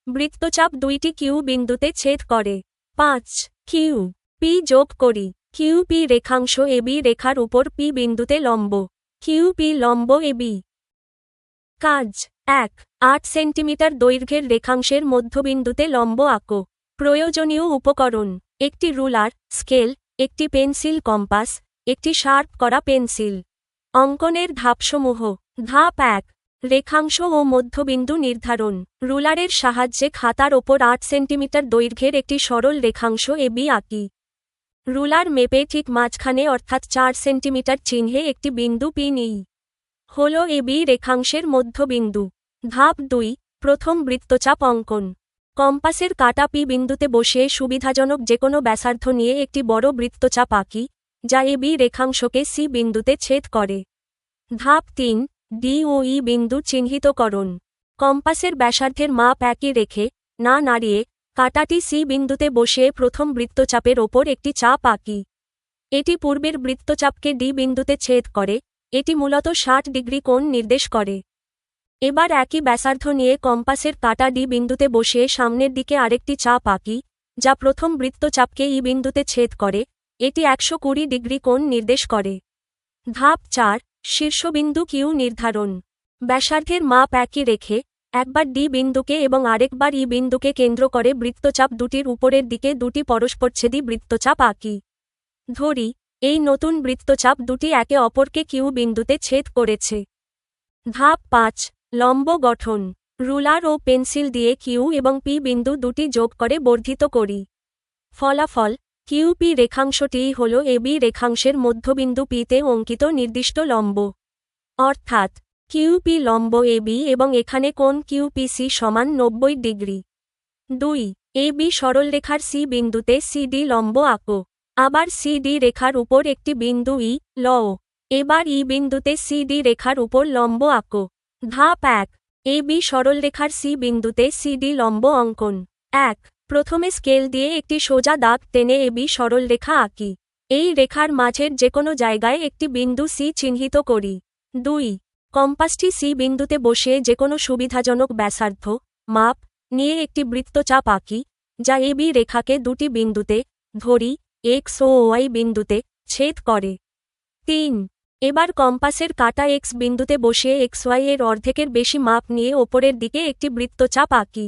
[SPEAKER 1] বৃত্তচাপ দুইটি কিউ বিন্দুতে ছেদ করে। 5, কিউ পি যোগ করি। কিউ পি রেখাংশ এবি রেখার উপর পি বিন্দুতে লম্ব। কিউ পি লম্ব এবি। কাজ 1, 8 সেন্টিমিটার দৈর্ঘ্যের রেখাংশের মধ্যবিন্দুতে লম্ব আঁকো। প্রয়োজনীয় উপকরণ: একটি রুলার, স্কেল, একটি পেন্সিল কম্পাস, একটি শার্প করা পেন্সিল। অঙ্কনের ধাপসমূহ। ধাপ 1, রেখাংশ ও মধ্যবিন্দু নির্ধারণ। রুলারের সাহায্যে খাতার ওপর 8 সেন্টিমিটার দৈর্ঘ্যের একটি সরল রেখাংশ এবি আঁকি। রুলার মেপে ঠিক মাঝখানে অর্থাৎ 4 সেন্টিমিটার চিহ্নে একটি বিন্দু পি নিই। হল এবি রেখাংশের মধ্যবিন্দু। ধাপ 2, প্রথম বৃত্তচাপ অঙ্কন। কম্পাসের কাটা পি বিন্দুতে বসিয়ে সুবিধাজনক যেকোনো ব্যাসার্ধ নিয়ে একটি বড় বৃত্তচাপ আঁকি, যা এবি রেখাংশকে সি বিন্দুতে ছেদ করে। ধাপ 3, ডি ও ই বিন্দু চিহ্নিতকরণ। কম্পাসের ব্যাসার্ধের মাপ একই রেখে, না নাড়িয়ে, কাটাটি সি বিন্দুতে বসিয়ে প্রথম বৃত্তচাপের ওপর একটি চাপ আঁকি। এটি পূর্বের বৃত্তচাপকে ডি বিন্দুতে ছেদ করে, এটি মূলত 60 ডিগ্রি কোণ নির্দেশ করে। এবার একই ব্যাসার্ধ নিয়ে কম্পাসের কাটা ডি বিন্দুতে বসিয়ে সামনের দিকে আরেকটি চাপ আঁকি, যা প্রথম বৃত্তচাপকে ই বিন্দুতে ছেদ করে, এটি 120 ডিগ্রি কোণ নির্দেশ করে। ধাপ 4, শীর্ষবিন্দু কিউ নির্ধারণ। ব্যাসার্ধের মাপ একই রেখে, একবার ডি বিন্দুকে এবং আরেকবার ই বিন্দুকে কেন্দ্র করে বৃত্তচাপ দুটির উপরের দিকে দুটি পরস্পরছেদী বৃত্তচাপ আঁকি। ধরি, এই নতুন বৃত্তচাপ দুটি একে অপরকে কিউ বিন্দুতে ছেদ করেছে। ধাপ 5, লম্ব গঠন। রুলার ও পেন্সিল দিয়ে কিউ এবং পি বিন্দু দুটি যোগ করে বর্ধিত করি। ফলাফল, কিউপি রেখাংশটিই হল এবি রেখাংশের মধ্যবিন্দু পিতে অঙ্কিত নির্দিষ্ট লম্ব। অর্থাৎ, কিউপি লম্ব এবি এবং এখানে কোণ কিউপিসি সমান 90 ডিগ্রি। 2, এবি সরলরেখার সি বিন্দুতে সিডি লম্ব আঁকো। আবার সিডি রেখার উপর একটি বিন্দু ই লও। এবার ই বিন্দুতে সিডি রেখার উপর লম্ব আঁকো। ধাপ 1, এবি সরলরেখার সি বিন্দুতে সিডি লম্ব অঙ্কন। 1, প্রথমে স্কেল দিয়ে একটি সোজা দাগ টেনে এবি সরলরেখা আঁকি। এই রেখার মাঝের যেকোনো জায়গায় একটি বিন্দু সি চিহ্নিত করি। 2, কম্পাসটি সি বিন্দুতে বসিয়ে যেকোনো সুবিধাজনক ব্যাসার্ধ, মাপ, নিয়ে একটি বৃত্তচাপ আঁকি, যা এবি রেখাকে দুটি বিন্দুতে, ধরি, এক্স ও ওয়াই বিন্দুতে, ছেদ করে। 3, এবার কম্পাসের কাটা এক্স বিন্দুতে বসিয়ে এক্স ওয়াই এর অর্ধেকের বেশি মাপ নিয়ে ওপরের দিকে একটি বৃত্তচাপ আঁকি।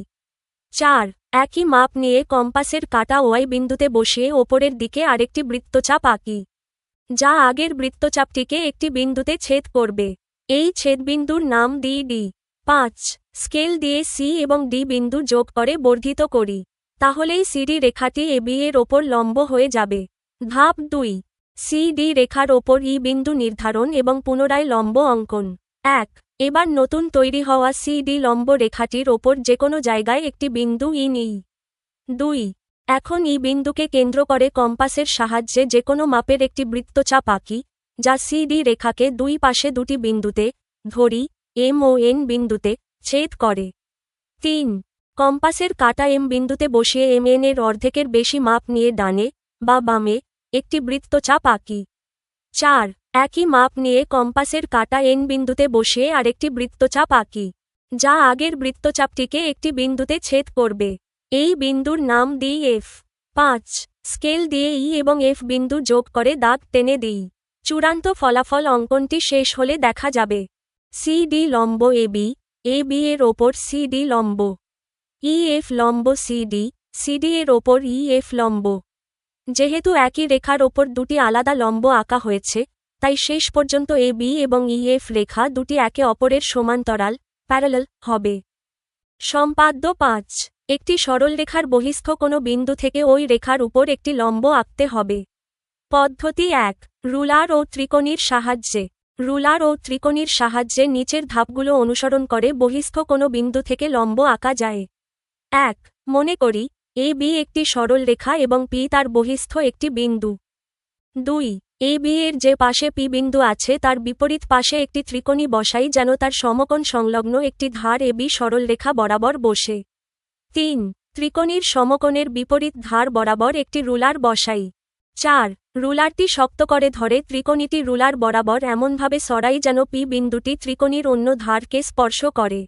[SPEAKER 1] 4, একই মাপ নিয়ে কম্পাসের কাটা ওয়াই বিন্দুতে বসিয়ে ওপরের দিকে আরেকটি বৃত্তচাপ আঁকি, যা আগের বৃত্তচাপটিকে একটি বিন্দুতে ছেদ করবে। এই ছেদবিন্দুর নাম ডি ডি। 5, স্কেল দিয়ে সি এবং ডি বিন্দু যোগ করে বর্ধিত করি। তাহলেই সিডি রেখাটি এবি এর ওপর লম্ব হয়ে যাবে। ধাপ 2, সিডি রেখার ওপর ই বিন্দু নির্ধারণ এবং পুনরায় লম্ব অঙ্কন। 1, এবার নতুন তৈরি হওয়া সিডি লম্ব রেখাটির ওপর যেকোনো জায়গায় একটি বিন্দু ই নিই। 2, এখন ই বিন্দুকে কেন্দ্র করে কম্পাসের সাহায্যে যেকোনো মাপের একটি বৃত্তচাপ আঁকি, যা সিডি রেখাকে দুই পাশে দুটি বিন্দুতে, ধরি, এম ও এন বিন্দুতে, ছেদ করে। 3, কম্পাসের কাটা এম বিন্দুতে বসিয়ে এম এন এর অর্ধেকের বেশি মাপ নিয়ে ডানে বা বামে একটি বৃত্তচাপ আঁকি। 4, একই মাপ নিয়ে কম্পাসের কাটা এন বিন্দুতে বসিয়ে আরেকটি বৃত্তচাপ আঁকি, যা আগের বৃত্তচাপটিকে একটি বিন্দুতে ছেদ করবে। এই বিন্দুর নাম দিই এফ। 5, স্কেল দিয়ে ই এবং এফ বিন্দু যোগ করে দাগ টেনে দিই। চূড়ান্ত ফলাফল অঙ্কনটি শেষ হলে দেখা যাবে। সিডি লম্ব এবি, এবি এর ওপর সিডি লম্ব, ই এফ লম্ব সিডি, সিডি এর ওপর ই এফ লম্ব। যেহেতু একই রেখার ওপর দুটি আলাদা লম্ব আঁকা হয়েছে, তাই শেষ পর্যন্ত এবি এবং ই এফ রেখা দুটি একে অপরের সমান্তরাল, প্যারালাল, হবে। সম্পাদ্য 5, একটি সরলরেখার বহিস্থ কোনো বিন্দু থেকে ওই রেখার উপর একটি লম্ব আঁকতে হবে। পদ্ধতি 1, রুলার ও ত্রিকোণীর সাহায্যে। রুলার ও ত্রিকোণীর সাহায্যে নিচের ধাপগুলো অনুসরণ করে বহিস্থ কোনো বিন্দু থেকে লম্ব আঁকা যায়। 1, মনে করি, এ বি একটি সরলরেখা এবং পি তার বহিস্থ একটি বিন্দু। 2, এ বি এর যে পাশে পি বিন্দু আছে তার বিপরীত পাশে একটি ত্রিকোণী বসাই যেন তার সমকোণ সংলগ্ন একটি ধার এ বি সরলরেখা বরাবর বসে। 3, ত্রিকোণীর সমকোণের বিপরীত ধার বরাবর একটি রুলার বসাই। 4, রুলারটি শক্ত করে ধরে ত্রিকোণীটি রুলার বরাবর এমনভাবে সরাই যেন পি বিন্দুটি ত্রিকোণীর অন্য ধারকে স্পর্শ করে।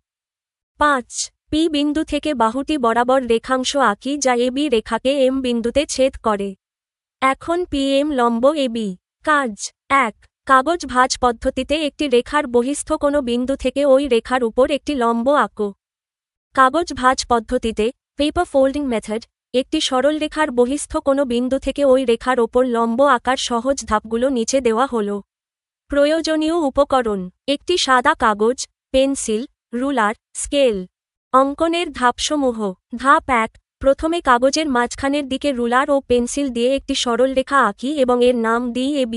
[SPEAKER 1] 5, পি বিন্দু থেকে বাহুটি বরাবর রেখাংশ আঁকি যা এবি রেখাকে এম বিন্দুতে ছেদ করে। এখন পি এম লম্ব এবি। কাজ 1, কাগজ ভাঁজ পদ্ধতিতে একটি রেখার বহিস্থ কোনো বিন্দু থেকে ওই রেখার উপর একটি লম্ব আঁকো। কাগজ ভাঁজ পদ্ধতিতে, পেপার ফোল্ডিং মেথড, একটি সরলরেখার বহিস্থ কোনো বিন্দু থেকে ওই রেখার ওপর লম্ব আঁকার সহজ ধাপগুলো নিচে দেওয়া হল। প্রয়োজনীয় উপকরণ: একটি সাদা কাগজ, পেন্সিল, রুলার, স্কেল। অঙ্কনের ধাপসমূহ: ধাপ 1, প্রথমে কাগজের মাঝখানের দিকে রুলার ও পেন্সিল দিয়ে একটি সরলরেখা আঁকি এবং এর নাম দিই AB।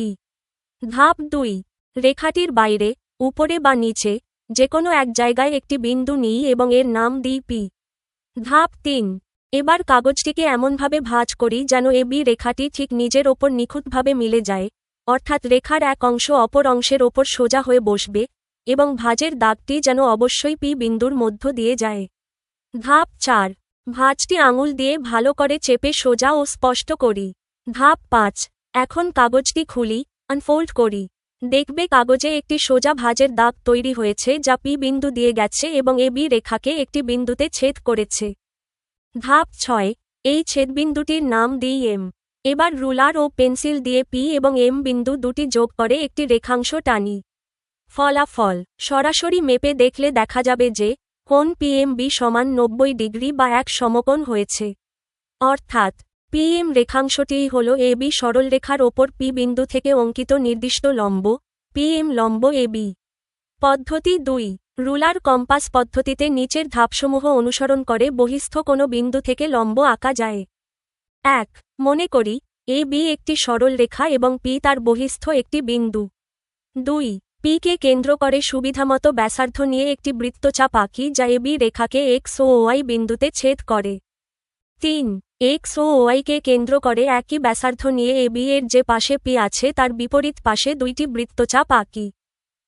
[SPEAKER 1] ধাপ 2, রেখাটির বাইরে, উপরে বা নিচে, যে কোনো এক জায়গায় একটি বিন্দু নিই এবং এর নাম দিই P। ধাপ 3, এবার কাগজটিকে এমনভাবে ভাঁজ করি যেন AB রেখাটি ঠিক নিজের ওপর নিখুঁতভাবে মিলে যায়, অর্থাৎ রেখার এক অংশ অপর অংশের ওপর সোজা হয়ে বসবে, এবং ভাঁজের দাগটি যেন অবশ্যই P বিন্দুর মধ্য দিয়ে যায়। ধাপ 4, ভাঁজটি আঙুল দিয়ে ভালো করে চেপে সোজা ও স্পষ্ট করি। ধাপ 5, এখন কাগজটি খুলি, আনফোল্ড করি। দেখবে কাগজে একটি সোজা ভাঁজের দাগ তৈরি হয়েছে যা P বিন্দু দিয়ে গেছে এবং AB রেখাকে একটি বিন্দুতে ছেদ করেছে। ধাপ 6, এই ছেদবিন্দুটির নাম দিই M। এবার রুলার ও পেন্সিল দিয়ে P এবং M বিন্দু দুটি যোগ করে একটি রেখাংশ টানি। ফলাফল: সরাসরি মেপে দেখলে দেখা যাবে যে কোণ PMB সমান 90 ডিগ্রি বা এক সমকোণ হয়েছে। অর্থাৎ PM রেখাংশটিই হল AB সরলরেখার ওপর P বিন্দু থেকে অঙ্কিত নির্দিষ্ট লম্ব, PM লম্ব AB। পদ্ধতি 2, রুলার কম্পাস পদ্ধতিতে নিচের ধাপসমূহ অনুসরণ করে বহিস্থ কোনো বিন্দু থেকে লম্ব আঁকা যায়। 1, মনে করি AB একটি সরলরেখা এবং P তার বহিস্থ একটি বিন্দু। 2, P কে কেন্দ্র করে সুবিধামতো ব্যাসার্ধ নিয়ে একটি বৃত্তচাপ আঁকি যা AB রেখাকে X ও Y বিন্দুতে ছেদ করে। 3, X ও Y কে কেন্দ্র করে একই ব্যাসার্ধ নিয়ে AB এর যে পাশে P আছে তার বিপরীত পাশে দুইটি বৃত্তচাপ আঁকি।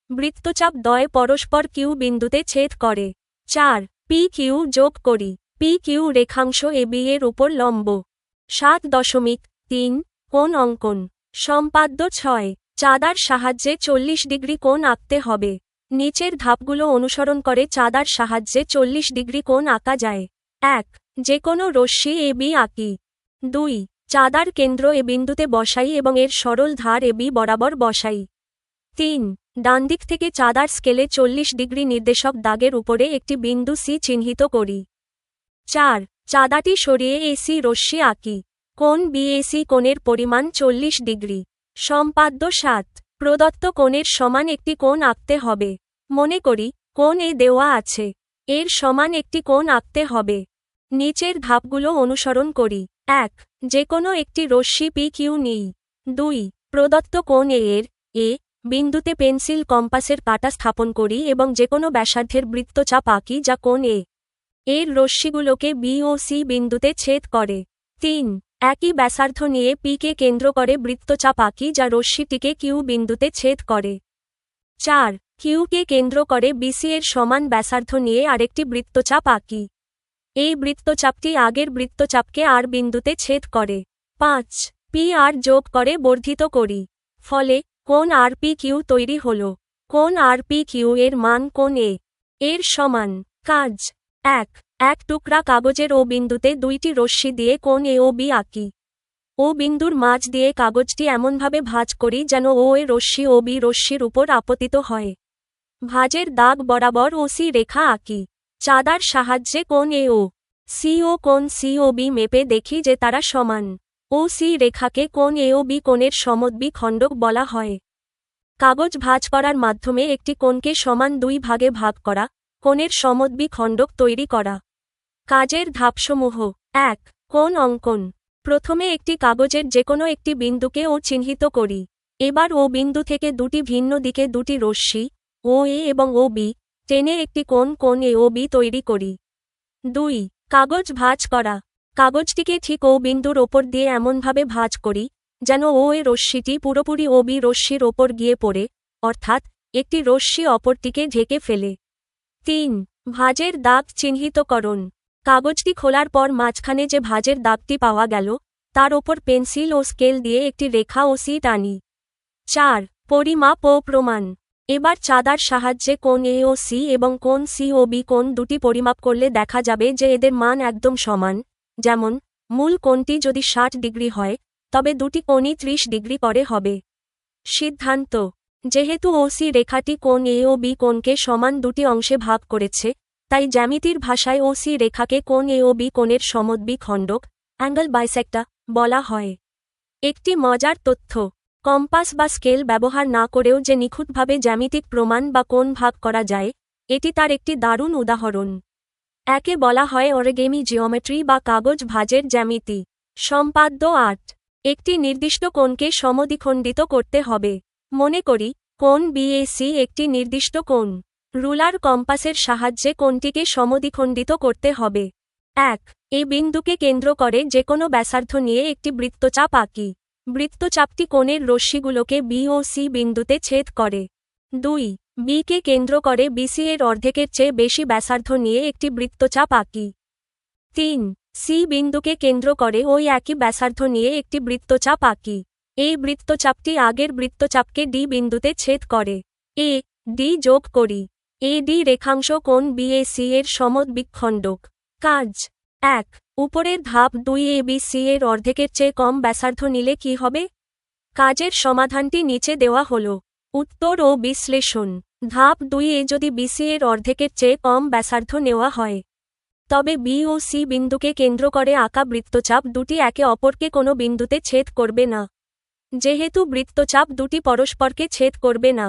[SPEAKER 1] বৃত্তচাপ দ্বয় পরস্পর Q বিন্দুতে ছেদ করে। 4, PQ যোগ করি। PQ রেখাংশ AB এর উপর লম্ব। 7.3, কোণ অঙ্কন। সম্পাদ্য 6, চাঁদার সাহায্যে 40 ডিগ্রি কোণ আঁকতে হবে। নিচের ধাপগুলো অনুসরণ করে চাঁদার সাহায্যে 40 ডিগ্রি কোণ আঁকা যায়। 1, যে কোনো রশ্মি AB আঁকি। 2, চাঁদার কেন্দ্র এ বিন্দুতে বসাই এবং এর সরল ধার AB বরাবর বসাই। 3, ডানদিক থেকে চাঁদার স্কেলে 40 ডিগ্রি নির্দেশক দাগের উপরে একটি বিন্দু C চিহ্নিত করি। 4, চাঁদাটি সরিয়ে AC রশ্মি আঁকি। কোণ BAC কোণের পরিমাণ 40 ডিগ্রি। সম্পাদ্য 7, প্রদত্ত কোণের সমান একটি কোণ আঁকতে হবে। মনে করি কোণ এ দেওয়া আছে, এর সমান একটি কোণ আঁকতে হবে। নিচের ধাপগুলো অনুসরণ করি। 1, যে কোনো একটি রশ্মি PQ নিই। 2, প্রদত্ত কোণ এর এ বিন্দুতে পেন্সিল কম্পাসের কাঁটা স্থাপন করি এবং যে কোনো ব্যাসার্ধের বৃত্তচাপ আঁকি যা কোণ এ এর রশ্মিগুলোকে B ও C বিন্দুতে ছেদ করে। 3, একই ব্যাসার্ধ নিয়ে P কে কেন্দ্র করে বৃত্তচাপ আঁকি যা রশ্মিটিকে Q বিন্দুতে ছেদ করে। 4, Q কে কেন্দ্র করে BC এর সমান ব্যাসার্ধ নিয়ে আরেকটি বৃত্তচাপ আঁকি। এই বৃত্তচাপটি আগের বৃত্তচাপকে R বিন্দুতে ছেদ করে। 5, PR যোগ করে বর্ধিত করি। ফলে কোণ RPQ তৈরি হল। কোণ RPQ এর মান কোণ A এর সমান। কাজ: 1, এক টুকরা কাগজের ও বিন্দুতে দুইটি রশ্মি দিয়ে কোণ A ও B আঁকি। ও বিন্দুর মাঝ দিয়ে কাগজটি এমনভাবে ভাঁজ করি যেন ও এ রশ্মি ও বি রশ্মির উপর আপতিত হয়। ভাঁজের দাগ বরাবর OC রেখা আঁকি। চাঁদার সাহায্যে কোণ AO, CO কোণ COB মেপে দেখি যে তারা সমান। OC রেখাকে কোণ AOB কোণের সমদ্বি খণ্ডক বলা হয়। কাগজ ভাঁজ করার মাধ্যমে একটি কোণকে সমান দুই ভাগে ভাগ করা, কোণের সমদ্বি খণ্ডক তৈরি করা। কাজের ধাপসমূহ: 1, কোণ অঙ্কন। প্রথমে একটি কাগজের যেকোনো একটি বিন্দুকে ও চিহ্নিত করি। এবার ও বিন্দু থেকে দুটি ভিন্ন দিকে দুটি রশ্মি OA এবং OB টেনে একটি কোণ AOB তৈরি করি। 2, কাগজ ভাঁজ করা। কাগজটিকে ঠিক ও বিন্দুর ওপর দিয়ে এমনভাবে ভাঁজ করি যেন ও এ রশ্মিটি পুরোপুরি OB রশ্মির ওপর গিয়ে পড়ে, অর্থাৎ একটি রশ্মি অপরটিকে ঢেকে ফেলে। 3, ভাঁজের দাগ চিহ্নিতকরণ। কাগজটি খোলার পর মাঝখানে যে ভাঁজের দাগটি পাওয়া গেল তার ওপর পেন্সিল ও স্কেল দিয়ে একটি রেখা ও C টানি। 4, পরিমাপ ও প্রমাণ। এবার চাঁদার সাহায্যে কোণ AOC এবং কোণ COB কোণ দুটি পরিমাপ করলে দেখা যাবে যে এদের মান একদম সমান, যেমন মূল কোণটি যদি 60 ডিগ্রি হয় তবে দুটি কোণই 30 ডিগ্রি করে হবে। সিদ্ধান্ত: যেহেতু OC রেখাটি কোণ AOB কোণকে সমান দুটি অংশে ভাগ করেছে, তাই জ্যামিতির ভাষায় OC রেখাকে কোণ AOB কোণের সমদ্বি খণ্ডক অ্যাঙ্গেল বাইসেক্টর বলা হয়। একটি মজার তথ্য, কম্পাস বা স্কেল ব্যবহার না করেও যে নিখুঁতভাবে জ্যামিতিক প্রমাণ বা কোণ ভাগ করা যায়, এটি তার একটি দারুণ উদাহরণ। একে বলা হয় অরিগেমি জিওমেট্রি বা কাগজ ভাঁজের জ্যামিতি। সম্পাদ্য ৮। একটি নির্দিষ্ট কোণকে সমদ্বিখণ্ডিত করতে হবে। মনে করি, কোণ বিএসি একটি নির্দিষ্ট কোণ। রুলার কম্পাসের সাহায্যে কোণটিকে সমদ্বিখণ্ডিত করতে হবে। ১। এই বিন্দুকে কেন্দ্র করে যে কোনো ব্যাসার্ধ নিয়ে একটি বৃত্তচাপ আঁকি। বৃত্তচাপটি কোণের রশ্মিগুলোকে বি ও সি বিন্দুতে ছেদ করে। ২। বি কে কেন্দ্র করে বিসি এর অর্ধেকের চেয়ে বেশি ব্যাসার্ধ নিয়ে একটি বৃত্তচাপ আঁকি। ৩। সি বিন্দুকে কেন্দ্র করে ওই একই ব্যাসার্ধ নিয়ে একটি বৃত্তচাপ আঁকি। এই বৃত্তচাপটি আগের বৃত্তচাপকে ডি বিন্দুতে ছেদ করে। এ ডি যোগ করি। এ ডি রেখাংশ কোণ বিএসি এর সমদ্বিখণ্ডক। কাজ ১। উপরের ধাপ ২ এ বি সি এর অর্ধেকের চেয়ে কম ব্যাসার্ধ নিলে কি হবে? কাজের সমাধানটি নিচে দেওয়া হল। উত্তর ও বিশ্লেষণ। ধাপ ২ এ যদি বিসি এর অর্ধেকের চেয়ে কম ব্যাসার্ধ নেওয়া হয়, তবে বি ও সি বিন্দুকে কেন্দ্র করে আঁকা বৃত্তচাপ দুটি একে অপরকে কোনো বিন্দুতে ছেদ করবে না। যেহেতু বৃত্তচাপ দুটি পরস্পরকে ছেদ করবে না,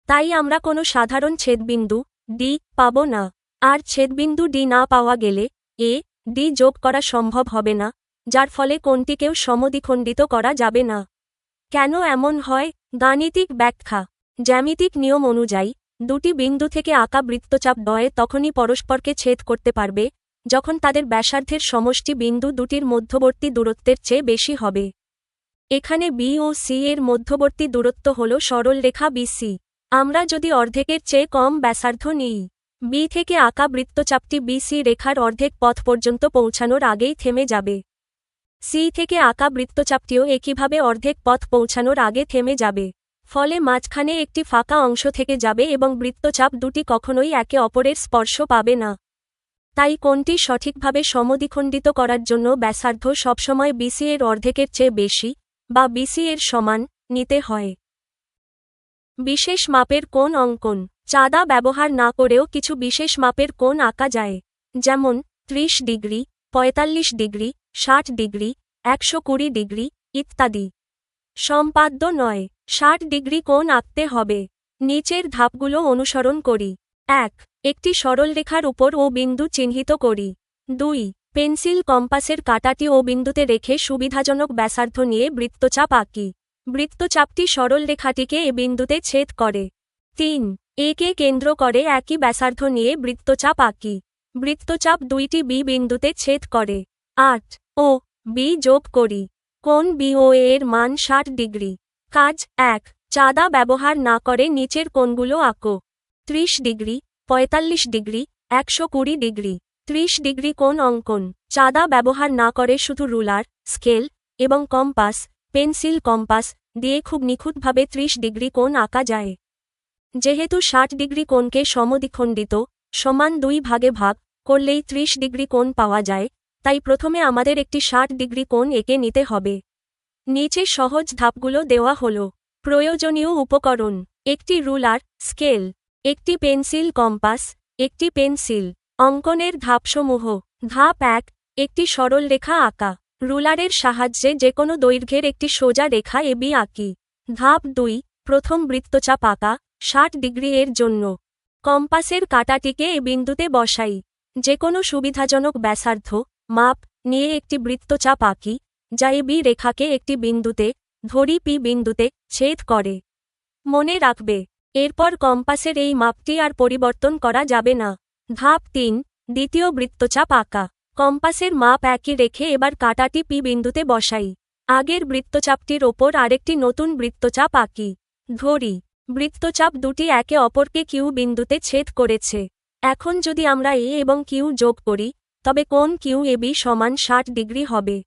[SPEAKER 1] তাই আমরা কোনো সাধারণ ছেদবিন্দু ডি পাব না। আর ছেদবিন্দু ডি না পাওয়া গেলে এ ডি যোগ করা সম্ভব হবে না, যার ফলে কোণটিকেও সমদ্বিখণ্ডিত করা যাবে না। কেন এমন হয়? গাণিতিক ব্যাখ্যা। জ্যামিতিক নিয়ম অনুযায়ী দুটি বিন্দু থেকে আঁকা বৃত্তচাপ দ্বয় তখনই পরস্পরকে ছেদ করতে পারবে যখন তাদের ব্যাসার্ধের সমষ্টি বিন্দু দুটির মধ্যবর্তী দূরত্বের চেয়ে বেশি হবে। এখানে বি ও সি এর মধ্যবর্তী দূরত্ব হল সরলরেখা বিসি। আমরা যদি অর্ধেকের চেয়ে কম ব্যাসার্ধ নিই, বি থেকে আঁকা বৃত্তচাপটি বিসি রেখার অর্ধেক পথ পর্যন্ত পৌঁছানোর আগেই থেমে যাবে। সি থেকে আঁকা বৃত্তচাপটিও একইভাবে অর্ধেক পথ পৌঁছানোর আগে থেমে যাবে। ফলে মাঝখানে একটি ফাঁকা অংশ থেকে যাবে এবং বৃত্তচাপ দুটি কখনোই একে অপরের স্পর্শ পাবে না। তাই কোণটি সঠিকভাবে সমদ্বিখণ্ডিত করার জন্য ব্যাসার্ধ সবসময় বিসি এর অর্ধেকের চেয়ে বেশি বা বিসি এর সমান নিতে হয়। বিশেষ মাপের কোণ অঙ্কন। চাঁদা ব্যবহার না করেও কিছু বিশেষ মাপের কোণ আঁকা যায়, যেমন ৩০ ডিগ্রি, ৪৫ ডিগ্রি, ৬০ ডিগ্রি, ১২০ ডিগ্রি ইত্যাদি। সম্পাদ্য ৯। ৬০ ডিগ্রি কোণ আঁকতে হবে। নিচের ধাপগুলো অনুসরণ করি। ১। একটি সরলরেখার উপর ও বিন্দু চিহ্নিত করি। ২। পেন্সিল কম্পাসের কাঁটাটি ও বিন্দুতে রেখে সুবিধাজনক ব্যাসার্ধ নিয়ে বৃত্তচাপ আঁকি। বৃত্তচাপটি সরলরেখাটিকে এ বিন্দুতে ছেদ করে। ৩। এ কে কেন্দ্র করে একই ব্যাসার্ধ নিয়ে বৃত্তচাপ আঁকি। বৃত্তচাপ দুইটি বি বিন্দুতে ছেদ করে। ৮ ও বি যোগ করি। কোণ বি ও এ এর মান ৬০ ডিগ্রি। কাজ ১। চাঁদা ব্যবহার না করে নিচের কোণগুলো আঁকো। ৩০ ডিগ্রি, ৪৫ ডিগ্রি, ১২০ ডিগ্রি। ৩০ ডিগ্রি কোণ অঙ্কন। চাঁদা ব্যবহার না করে শুধু রুলার, স্কেল এবং কম্পাস, পেন্সিল কম্পাস দিয়ে খুব নিখুঁতভাবে ৩০ ডিগ্রি কোণ আঁকা যায়। যেহেতু ৬০ ডিগ্রি কোণকে সমদ্বিখণ্ডিত সমান ২ ভাগে ভাগ করলেই ৩০ ডিগ্রি কোণ পাওয়া যায়, তাই প্রথমে আমাদের একটি ৬০ ডিগ্রি কোণ এঁকে নিতে হবে। নিচে সহজ ধাপগুলো দেওয়া হল। প্রয়োজনীয় উপকরণ: একটি রুলার, স্কেল, একটি পেন্সিল কম্পাস, একটি পেন্সিল। অঙ্কনের ধাপসমূহ। ধাপ ১। একটি সরলরেখা আঁকা। রুলারের সাহায্যে যেকোনো দৈর্ঘ্যের একটি সোজা রেখা এবি আঁকি। ধাপ ২। প্রথম বৃত্তচাপ আঁকা, ৬০ ডিগ্রি এর জন্য। কম্পাসের কাঁটাটিকে এ বিন্দুতে বসাই। যেকোনো সুবিধাজনক ব্যাসার্ধ মাপ নিয়ে একটি বৃত্তচাপ আঁকি, যা এ বি রেখাকে একটি বিন্দুতে, ধরি পি বিন্দুতে, ছেদ করে। মনে রাখবে, এরপর কম্পাসের এই মাপটি আর পরিবর্তন করা যাবে না। ধাপ ৩। দ্বিতীয় বৃত্তচাপ আঁকা। কম্পাসের মাপ একই রেখে এবার কাঁটাটি পি বিন্দুতে বসাই। আগের বৃত্তচাপটির ওপর আরেকটি নতুন বৃত্তচাপ আঁকি। ধরি, বৃত্তচাপ দুটি একে অপরকে কিউ বিন্দুতে ছেদ করেছে। এখন যদি আমরা এ এবং কিউ যোগ করি, তবে কোণ কিউ এবি সমান ৬০ ডিগ্রি হবে।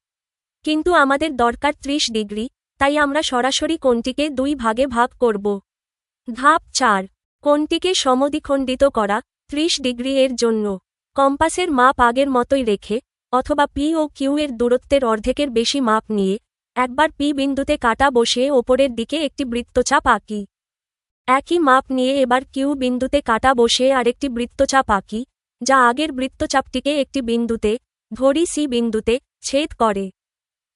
[SPEAKER 1] কিন্তু আমাদের দরকার ৩০ ডিগ্রি, তাই আমরা সরাসরি কোণটিকে ২ ভাগে ভাগ করব। ধাপ ৪। কোণটিকে সমদ্বিখণ্ডিত করা, ৩০ ডিগ্রি এর জন্য। কম্পাসের মাপ আগের মতোই রেখে, অথবা পি ও কিউ এর দূরত্বের অর্ধেকের বেশি মাপ নিয়ে, একবার পি বিন্দুতে কাটা বসিয়ে ওপরের দিকে একটি বৃত্তচাপ আঁকি। একই মাপ নিয়ে এবার কিউ বিন্দুতে কাটা বসিয়ে আরেকটি বৃত্তচাপ আঁকি, যা আগের বৃত্তচাপটিকে একটি বিন্দুতে, ধরি সি বিন্দুতে, ছেদ করে।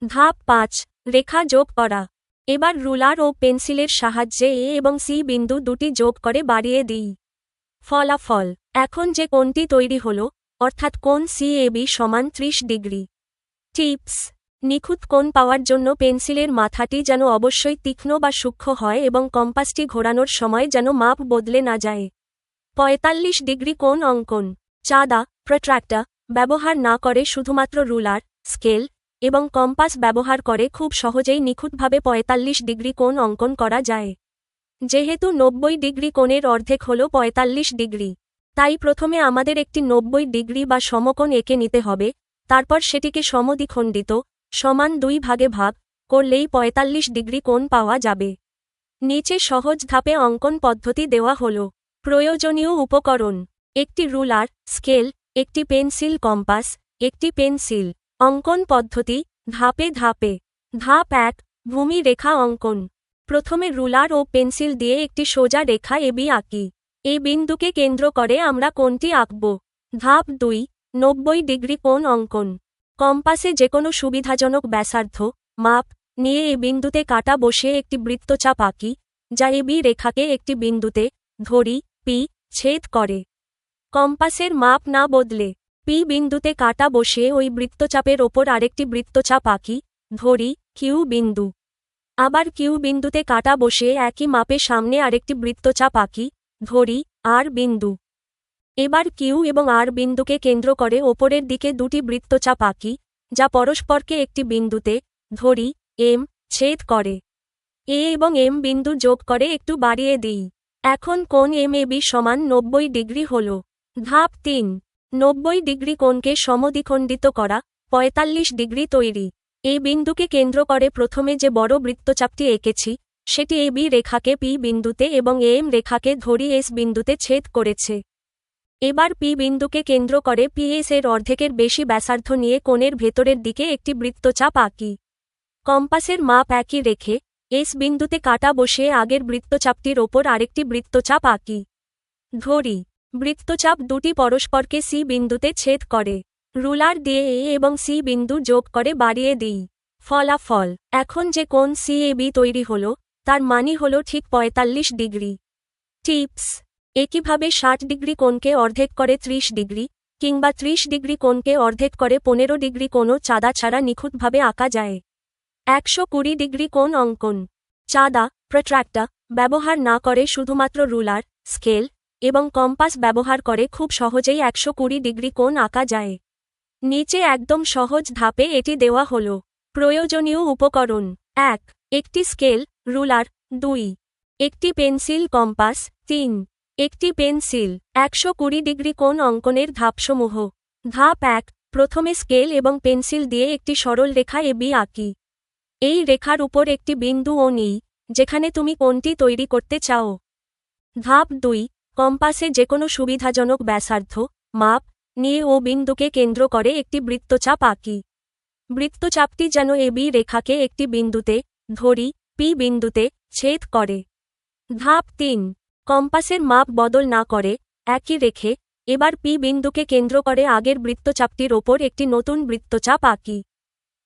[SPEAKER 1] ধাপ ৫ রেখা যোগ করা। এবার রুলার ও পেন্সিলের সাহায্যে এ এবং সি বিন্দু দুটি যোগ করে বাড়িয়ে দিই। ফলাফল এখন যে কোণটি তৈরি হল, অর্থাৎ কোণ সিএবি সমান ৩০ ডিগ্রি। টিপস নিখুঁত কোণ পাওয়ার জন্য পেন্সিলের মাথাটি যেন অবশ্যই তীক্ষ্ণ বা সূক্ষ্ম হয় এবং কম্পাসটি ঘোরানোর সময় যেন মাপ বদলে না যায়। ৪৫ ডিগ্রি কোণ অঙ্কন। চাঁদা প্রট্রাক্টর ব্যবহার না করে শুধুমাত্র রুলার, স্কেল এবং কম্পাস ব্যবহার করে খুব সহজেই নিখুঁতভাবে ৪৫ ডিগ্রি কোণ অঙ্কন করা যায়। যেহেতু ৯০ ডিগ্রি কোণের অর্ধেক হল ৪৫ ডিগ্রি, তাই প্রথমে আমাদের একটি ৯০ ডিগ্রি বা সমকোণ এঁকে নিতে হবে, তারপর সেটিকে সমদ্বিখণ্ডিত সমান ২ ভাগে ভাগ করলেই ৪৫ ডিগ্রি কোণ পাওয়া যাবে। নিচে সহজ ধাপে অঙ্কন পদ্ধতি দেওয়া হল। প্রয়োজনীয় উপকরণ: একটি রুলার, স্কেল, একটি পেন্সিল, কম্পাস, একটি পেন্সিল। অঙ্কন পদ্ধতি ধাপে ধাপে। ধাপ ১ ভূমি রেখা অঙ্কন। প্রথমে রুলার ও পেন্সিল দিয়ে একটি সোজা রেখা এবি আঁকি। এই বিন্দুকে কেন্দ্র করে আমরা কোণটি আঁকব। ধাপ ২ ৯০ ডিগ্রি কোণ অঙ্কন। কম্পাসে যেকোনো সুবিধাজনক ব্যাসার্ধ মাপ নিয়ে এই বিন্দুতে কাটা বসিয়ে একটি বৃত্তচাপ আঁকি, যা এবি রেখাকে একটি বিন্দুতে, ধরি পি, ছেদ করে। কম্পাসের মাপ না বদলে পি বিন্দুতে কাটা বসিয়ে ওই বৃত্তচাপের ওপর আরেকটি বৃত্তচাপ আঁকি, ধরি কিউ বিন্দু। আবার কিউ বিন্দুতে কাটা বসিয়ে একই মাপে সামনে আরেকটি বৃত্তচাপ আঁকি, ধরি আর বিন্দু। এবার কিউ এবং আর বিন্দুকে কেন্দ্র করে ওপরের দিকে দুটি বৃত্তচাপ আঁকি, যা পরস্পরকে একটি বিন্দুতে, ধরি এম, ছেদ করে। এ এবং এম বিন্দু যোগ করে একটু বাড়িয়ে দিই। এখন কোণ এম এবি সমান ৯০ ডিগ্রি হল। ধাপ ৩ ৯০ ডিগ্রি কোণকে সমদ্বিখণ্ডিত করা। ৪৫ ডিগ্রি তৈরি। এই বিন্দুকে কেন্দ্র করে প্রথমে যে বড় বৃত্তচাপটি এঁকেছি, সেটি এবি রেখাকে পি বিন্দুতে এবং এম রেখাকে ধরি এস বিন্দুতে ছেদ করেছে। এবার পি বিন্দুকে কেন্দ্র করে পিএস এর অর্ধেকের বেশি ব্যাসার্ধ নিয়ে কোণের ভেতরের দিকে একটি বৃত্তচাপ আঁকি। কম্পাসের মাপ একই রেখে এস বিন্দুতে কাটা বসিয়ে আগের বৃত্তচাপটির ওপর আরেকটি বৃত্তচাপ আঁকি, ধরি। বৃত্তচাপ দুটি পরস্পরকে সি বিন্দুতে ছেদ করে। রুলার দিয়ে এ এবং সি বিন্দু যোগ করে বাড়িয়ে দিই। ফলাফল এখন যে কোণ সিএবি তৈরি হল, তার মানই হল ঠিক ৪৫ ডিগ্রি। টিপস একইভাবে ৬০ ডিগ্রি কোণকে অর্ধেক করে ৩০ ডিগ্রি, কিংবা ৩০ ডিগ্রি কোণকে অর্ধেক করে ১৫ ডিগ্রি কোণও চাঁদা ছাড়া নিখুঁতভাবে আঁকা যায়। ১২০ ডিগ্রি কোণ অঙ্কন। চাঁদা প্রট্রাক্টর ব্যবহার না করে শুধুমাত্র রুলার, স্কেল এবং কম্পাস ব্যবহার করে খুব সহজেই ১২০ ডিগ্রি কোণ আঁকা যায়। নিচে একদম সহজ ধাপে এটি দেওয়া হল। প্রয়োজনীয় উপকরণ: ১ একটি স্কেল, রুলার। ২ একটি পেন্সিল, কম্পাস। ৩ একটি পেন্সিল। ১২০ ডিগ্রি কোণ অঙ্কনের ধাপসমূহ। ধাপ ১ প্রথমে স্কেল এবং পেন্সিল দিয়ে একটি সরল রেখা এবি আঁকি। এই রেখার উপর একটি বিন্দু ও নিই, যেখানে তুমি কোণটি তৈরি করতে চাও। ধাপ ২ কম্পাসে যেকোনো সুবিধাজনক ব্যাসার্ধ মাপ নিয়ে ও বিন্দুকে কেন্দ্র করে একটি বৃত্তচাপ আঁকি। বৃত্তচাপটি যেন এবি রেখাকে একটি বিন্দুতে, ধরি পি বিন্দুতে, ছেদ করে। ধাপ ৩ কম্পাসের মাপ বদল না করে একই রেখে এবার পি বিন্দুকে কেন্দ্র করে আগের বৃত্তচাপটির ওপর একটি নতুন বৃত্তচাপ আঁকি,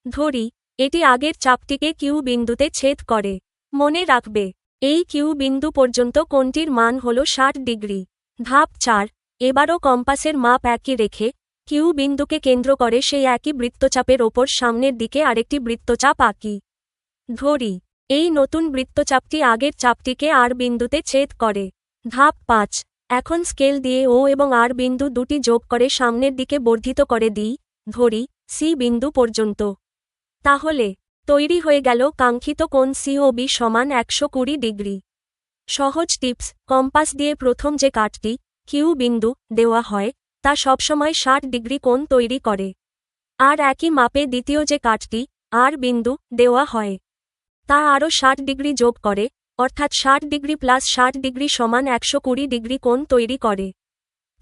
[SPEAKER 1] ধরি। এটি আগের চাপটিকে কিউ বিন্দুতে ছেদ করে। মনে রাখবে, এই কিউ বিন্দু পর্যন্ত কোণটির মান হল ৬০ ডিগ্রি। ধাপ ৪ এবারও কম্পাসের মাপ একই রেখে কিউ বিন্দুকে কেন্দ্র করে সেই একই বৃত্তচাপের ওপর সামনের দিকে আরেকটি বৃত্তচাপ আঁকি, ধরি। এই নতুন বৃত্তচাপটি আগের চাপটিকে আর বিন্দুতে ছেদ করে। ধাপ ৫ এখন স্কেল দিয়ে ও এবং আর বিন্দু দুটি যোগ করে সামনের দিকে বর্ধিত করে দিই, ধরি সি বিন্দু পর্যন্ত। তাহলে তৈরি হয়ে গেল কাঙ্ক্ষিত কোণ সিওবি সমান ১২০ ডিগ্রি। সহজ টিপস: কম্পাস দিয়ে প্রথম যে কাটটি কিউ বিন্দু দেওয়া হয়, তা সবসময় ৬০ ডিগ্রি কোণ তৈরি করে। আর একই মাপে দ্বিতীয় যে কাটটি আর বিন্দু দেওয়া হয়, তা আরও ৬০ ডিগ্রি যোগ করে, অর্থাৎ ৬০ ডিগ্রি প্লাস ৬০ ডিগ্রি সমান ১২০ ডিগ্রি কোণ তৈরি করে।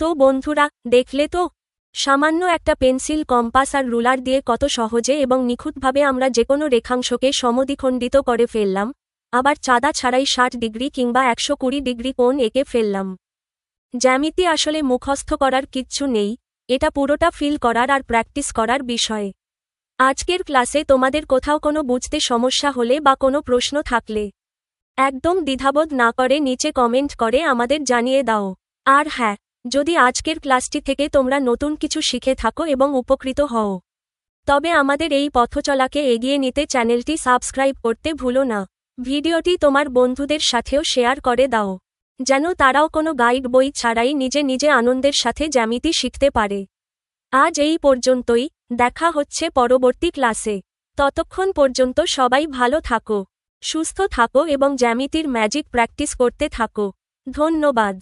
[SPEAKER 1] তো বন্ধুরা, দেখলে তো সামান্য একটা পেন্সিল, কম্পাস আর রুলার দিয়ে কত সহজে এবং নিখুঁতভাবে আমরা যেকোনো রেখাংশকে সমদ্বিখণ্ডিত করে ফেললাম, আবার চাঁদা ছাড়াই ৬০ ডিগ্রি কিংবা ১২০ ডিগ্রি কোণ এঁকে ফেললাম। জ্যামিতি আসলে মুখস্থ করার কিচ্ছু নেই, এটা পুরোটা ফিল করার আর প্র্যাকটিস করার বিষয়। আজকের ক্লাসে তোমাদের কোথাও কোনো বুঝতে সমস্যা হলে বা কোনো প্রশ্ন থাকলে একদম দ্বিধাবোধ না করে নিচে কমেন্ট করে আমাদের জানিয়ে দাও। আর হ্যাঁ, যদি আজকের ক্লাসটি থেকে তোমরা নতুন কিছু শিখে থাকো এবং উপকৃত হও, তবে আমাদের এই পথচলাকে এগিয়ে নিতে চ্যানেলটি সাবস্ক্রাইব করতে ভুলো না। ভিডিওটি তোমার বন্ধুদের সাথেও শেয়ার করে দাও, যেন তারাও কোনো গাইড বই ছাড়াই নিজে নিজে আনন্দের সাথে জ্যামিতি শিখতে পারে। আজ এই পর্যন্তই, দেখা হচ্ছে পরবর্তী ক্লাসে। ততক্ষণ পর্যন্ত সবাই ভালো থাকো, সুস্থ থাকো এবং জ্যামিতির ম্যাজিক প্র্যাকটিস করতে থাকো। ধন্যবাদ।